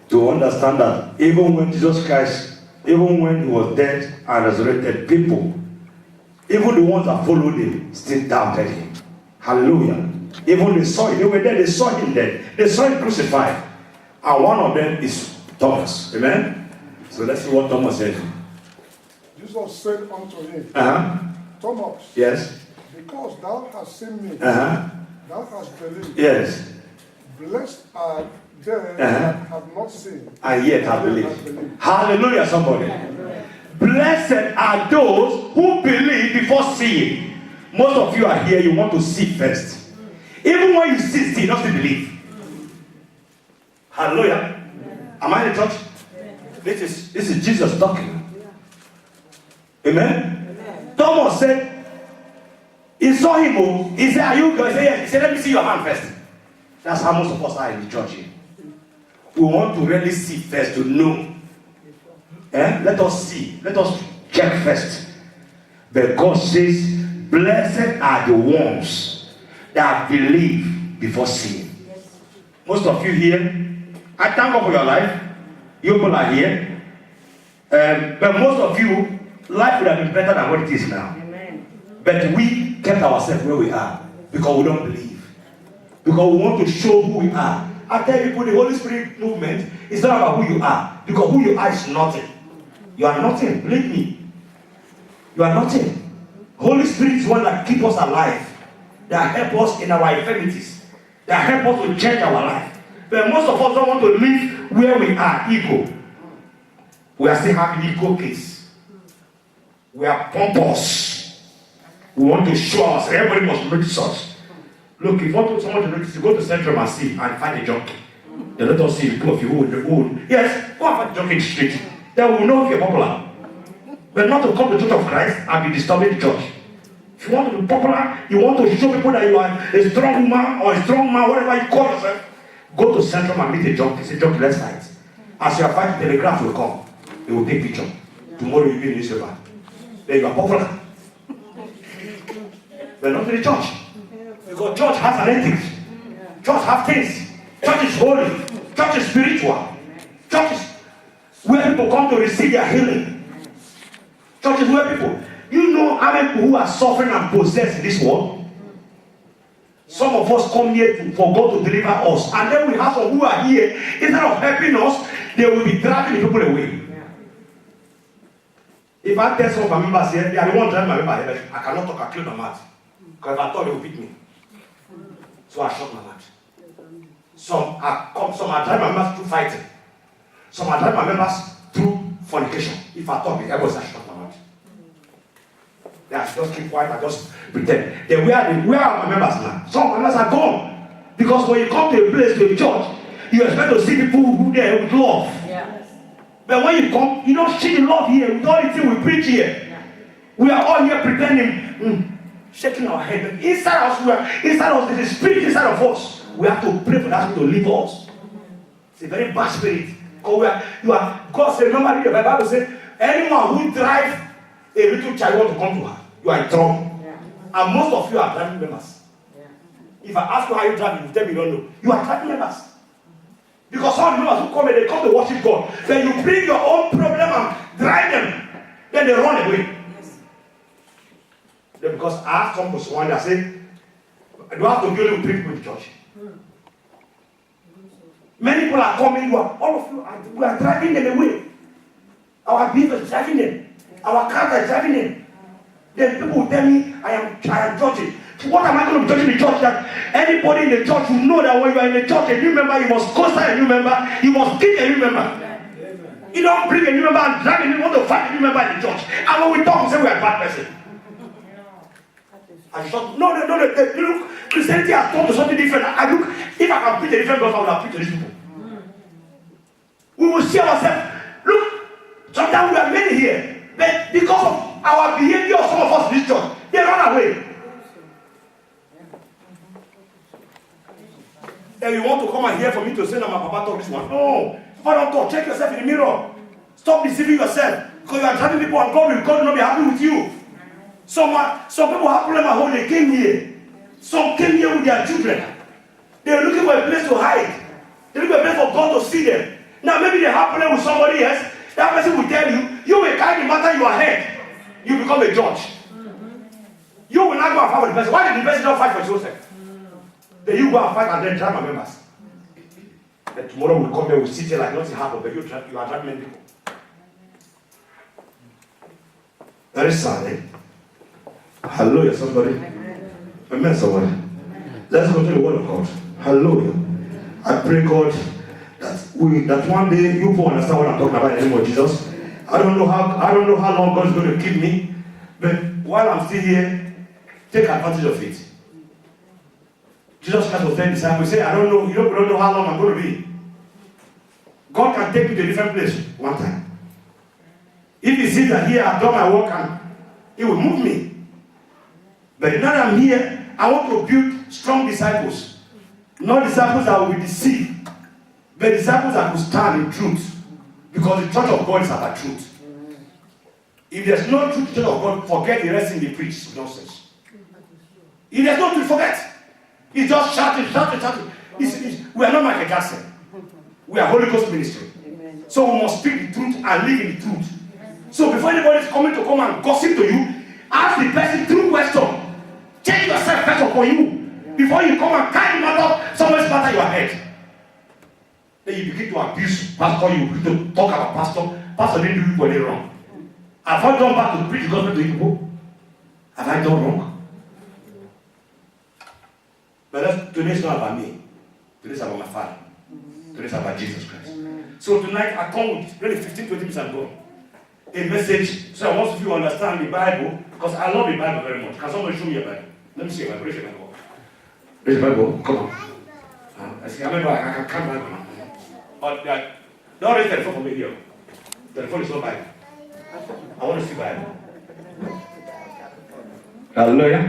To understand that even when Jesus Christ, even when he was dead and resurrected, people, even the ones that followed him, still doubted him. Hallelujah. Even they saw him, they were there, they saw him dead, they saw him crucified. And one of them is Thomas. Amen? So let's see what Thomas said. Jesus said unto him, Thomas, Yes. because thou hast seen me, Uh-huh. thou hast believed. Yes. Blessed are they that have not seen, And yet have believed. Hallelujah, somebody. Blessed are those who believe before seeing. Most of you are here, you want to see first. Even when you see, still not to believe. Hallelujah. Am I in the church? This is Jesus talking. Amen. Thomas said, he saw him, he said, are you going? He said, yes. He said, let me see your hand first. That's how most of us are in the church here. We want to really see first to know. Let us see. Let us check first. But God says, blessed are the ones that believe before seeing. Most of you here, I thank God for your life. You people are here. But most of you, life would have been better than what it is now. Amen. But we kept ourselves where we are because we don't believe. Because we want to show who we are. I tell people the Holy Spirit movement is not about who you are. Because who you are is nothing. You are nothing. Believe me. You are nothing. Holy Spirit is one that keeps us alive. That help us in our infirmities. That help us to change our life. But most of us don't want to live where we are, ego. We are still having ego case. We are pompous. We want to show us. Everybody must notice us. Look, if you want someone to notice you, go to Central and see and find a junkie. They let us see two of you who yes, go and find joke in the street. They will know if you're popular. But not to come to the Church of Christ and be disturbing the church. If you want to be popular, you want to show people that you are a strong woman or a strong man, whatever you call yourself, go to Central and meet a junkie. Say, junkie, let's fight. As you are fighting, the telegraph will come. They will take picture. Tomorrow you'll be in the newspaper. Then you are popular. But not in the church. Because church has an ethics. Church has things. Church is holy. Church is spiritual. Church is where people come to receive their healing. Church is where people, you know how many people who are suffering and possessed in this world? Some of us come here for God to deliver us. And then we have some who are here, instead of helping us, they will be dragging the people away. If I tell some of my members here, I don't want to drive my member here, I cannot talk, I clear my mouth. Because if I talk, they will beat me. So I shut my mouth. Some are driving my members through fighting. Some are driving my members through fornication. If I talk, everybody I shut my mouth. I just keep quiet, I just pretend. Then where are my members now? Some of my members are gone. Because when you come to a place, to a church, you expect to see people who there with love. Yeah. But when you come, you don't see the love here with all the things we preach here. Yeah. We are all here pretending, shaking our head. But inside us, there's a spirit inside of us. We have to pray for that to leave us. It's a very bad spirit. God said, remember the Bible says, anyone who drives a little child want to come to her, you are in trouble. Yeah. And most of you are driving members. Yeah. If I ask you how you drive, you tell me you don't know. You are driving members. Because all the members who come here, they come to worship God. Then you bring your own problem and drive them. Then they run away. Yes. Then because I asked some person one day, I said, do I have to deal with people in the church? Many people are coming, all of you, we are driving them away. Our people is driving them. Our cars are driving them. Then people will tell me, I am judging. What am I going to be judging the church? That anybody in the church will know that when you are in the church, a new member, you must co-sign a new member, you must keep a new member. Amen. You don't bring a new member and drag a new, want to fight a new member in the church. And when we talk, we say we are a bad person. I thought, no, Christianity has taught us something different. If I can preach a different gospel, I would have preached to these people. We will see ourselves. Look, sometimes we are many here, but because of our behavior, some of us in this church, they run away. Then you want to come and hear from me to say that my papa talk this one. No, Papa don't talk. Check yourself in the mirror. Stop deceiving yourself. Because you are driving people and God will not be happy with you. Some people have problem at home, they came here. Some came here with their children. They're looking for a place to hide. They're looking for a place for God to see them. Now maybe they have problem with somebody else. That person will tell you, you will carry the matter in your head. You become a judge. You will not go and fight with the person. Why did the person not fight for Joseph? Then you go and fight and then drag my members. Then tomorrow we'll come here, we'll sit here like nothing happened, but you are dragging many people. Very sad, eh? Hallelujah, somebody. Amen, somebody. Let's go to the word of God. Hallelujah. I pray, God, that one day you will understand what I'm talking about in the name of Jesus. I don't know how long God is going to keep me, but while I'm still here, take advantage of it. Jesus Christ was telling the disciples, say, I don't know, you don't know how long I'm going to be. God can take me to a different place one time. If he sees that here I've done my work and he will move me. But now that I'm here, I want to build strong disciples. Not disciples that will be deceived, but disciples that will stand in truth. Because the church of God is about truth. If there's no truth in the church of God, forget the rest in the preach. Nonsense. If there's no truth, forget. It's just shouting. We are not Michael Jackson. We are Holy Ghost ministry. Amen. So we must speak the truth and live in the truth. So before anybody is coming to come and gossip to you, ask the person through question. Check yourself first upon you. Before you come and carry the matter, someone's matter your head. Then you begin to abuse pastor, you begin to talk about pastor. Pastor didn't do you wrong. Have I gone back to preach the gospel to people? Have I done wrong? But today is not about me. Today is about my Father. Today is about Jesus Christ. Amen. So tonight I come with really 15-20 minutes ago a message so I want you to understand the Bible, because I love the Bible very much. Can somebody show me a Bible? Let me see a Bible. Raise your Bible. Raise the Bible. Come on. I see. I remember I can't Bible now. Don't raise the telephone for me here. The telephone is not Bible. I want to see Bible. Hallelujah.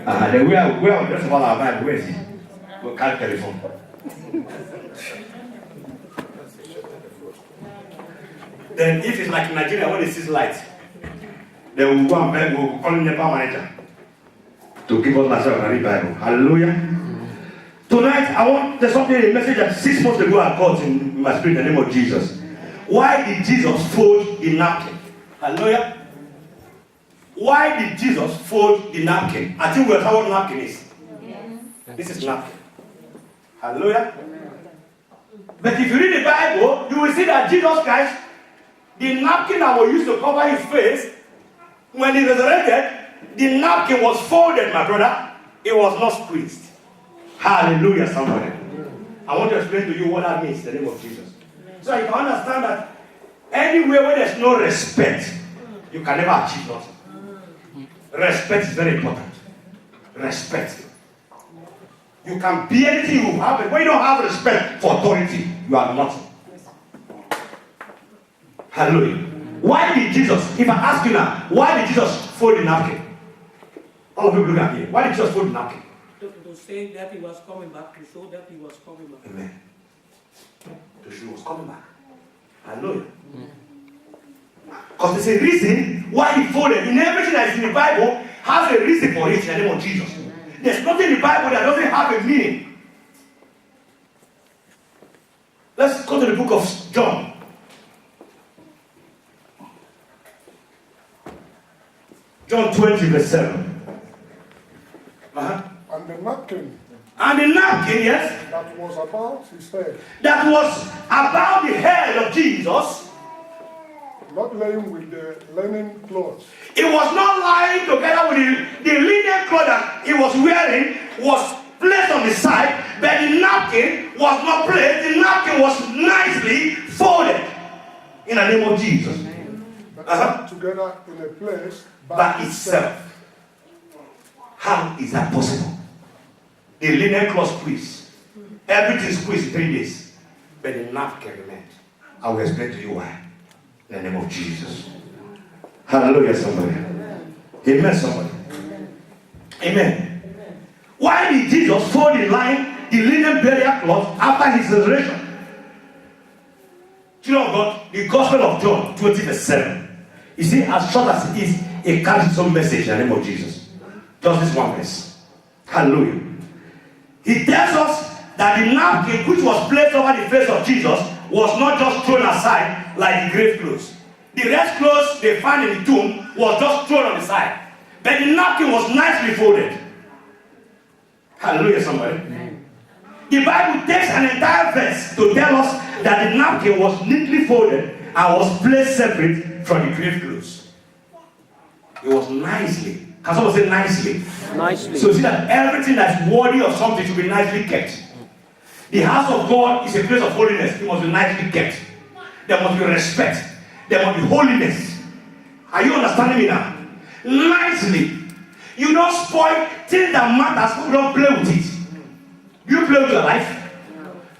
Then we are the rest of all our Bible. Where is it? We can't telephone. Then if it's like in Nigeria when they see light, they will go and beg, we'll call the manager to give us Lazarus and read Bible. Hallelujah. Tonight, I want, there's something, a message that 6 months ago I got in my spirit in the name of Jesus. Why did Jesus fold the napkin? Hallelujah. Why did Jesus fold the napkin? I think we'll know what napkin is. Yes. This is napkin. Hallelujah. But if you read the Bible, you will see that Jesus Christ, the napkin that was used to cover his face, when he resurrected, the napkin was folded, my brother. It was not squeezed. Hallelujah, somebody. I want to explain to you what that means in the name of Jesus. So you can understand that anywhere where there's no respect, you can never achieve nothing. Respect is very important. Respect. You can be anything you have, but when you don't have respect for authority, you are nothing. Hallelujah. Why did Jesus, if I ask you now, why did Jesus fold the napkin? All of you look at me. Why did Jesus fold the napkin? To say that he was coming back, to show that he was coming back. Amen. To show he was coming back. Hallelujah. Because there's a reason why he folded. In everything that is in the Bible has a reason for it in the name of Jesus. There's nothing in the Bible that doesn't have a meaning. Let's go to the book of John. John 20 verse 7. And the napkin And the napkin, yes, that was about his head, that was about the head of Jesus, not laying with the linen cloth, it was not lying together with the linen cloth that he was wearing was placed on the side, but the napkin was not placed. The napkin was nicely folded in the name of Jesus. but together in a place By itself. How is that possible? The linen cloth squeezed. Everything squeezed in 3 days. But the napkin remained. I will explain to you why. In the name of Jesus. Hallelujah, somebody. Amen, somebody. Amen. Why did Jesus fold the linen burial cloth after his resurrection? Children of God, the Gospel of John 20 verse 7. You see, as short as it is, it carries some message in the name of Jesus. Just this one verse. Hallelujah. He tells us that the napkin which was placed over the face of Jesus was not just thrown aside like the grave clothes. The rest clothes they found in the tomb was just thrown on the side. But the napkin was nicely folded. Hallelujah, somebody. Amen. The Bible takes an entire verse to tell us that the napkin was neatly folded and was placed separate from the grave clothes. It was nicely. Can someone say nicely? Nicely. So see that everything that's worthy of something should be nicely kept. The house of God is a place of holiness. It must be nicely kept. There must be respect. There must be holiness. Are you understanding me now? Nicely. You don't spoil things that matter. You don't play with it. You play with your life.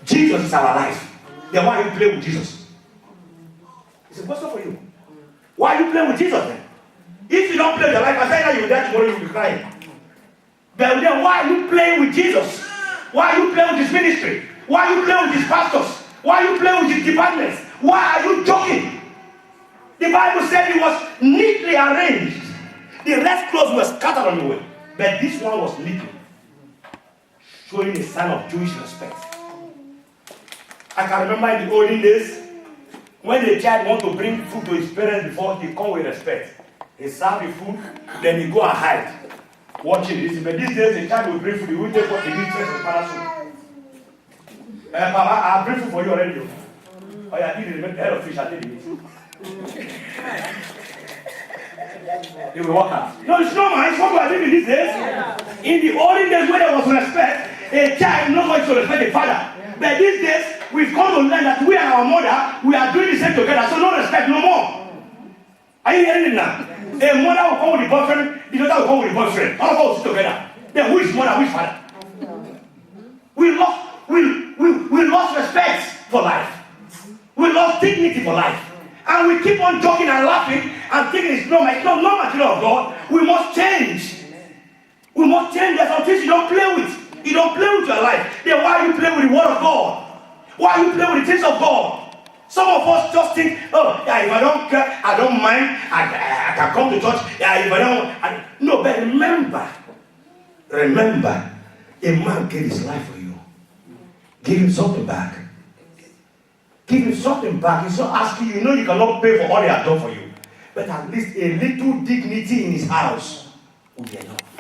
Jesus is our life. Then why you play with Jesus? It's a question for you. Why you play with Jesus then? If you don't play with your life, I say that you will die tomorrow, you will be crying. But then why are you playing with Jesus? Why are you playing with his ministry? Why are you playing with his pastors? Why are you playing with his departments? Why are you joking? The Bible said it was neatly arranged. The rest clothes were scattered on the way. But this one was neatly, showing a sign of Jewish respect. I can remember in the olden days, when the child want to bring food to his parents before he come with respect. He serve the food, then he go and hide. Watching this. But these days, the child will bring food, he will take what he needs first and father soup. Papa, I'll bring food for you already. Oh yeah, eat the head of fish, I'll take the meat. They will walk out. No, it's not mine. It's what we are doing these days. Yeah. In the olden days when there was respect, a child knows how to respect the father. Yeah. But these days, we've come to learn that we and our mother, we are doing the same together, so no respect no more. Are you hearing it now? A mother will come with the boyfriend, the daughter will come with the boyfriend. All of us will sit together. Then who is mother, who is father? We lost respect for life. lost dignity for life. And we keep on joking and laughing and thinking it's normal. It's not normal, children of God. We must change. We must change. There's some things you don't play with. You don't play with your life. Then why you play with the word of God? Why you play with the things of God? Some of us just think, oh, yeah, if I don't care, I don't mind, I can come to church. Yeah, if I don't, no, but remember, a man gave his life for you. Give him something back. Give him something back. He's not asking you, you cannot pay for all he has done for you. But at least a little dignity in his house will be enough.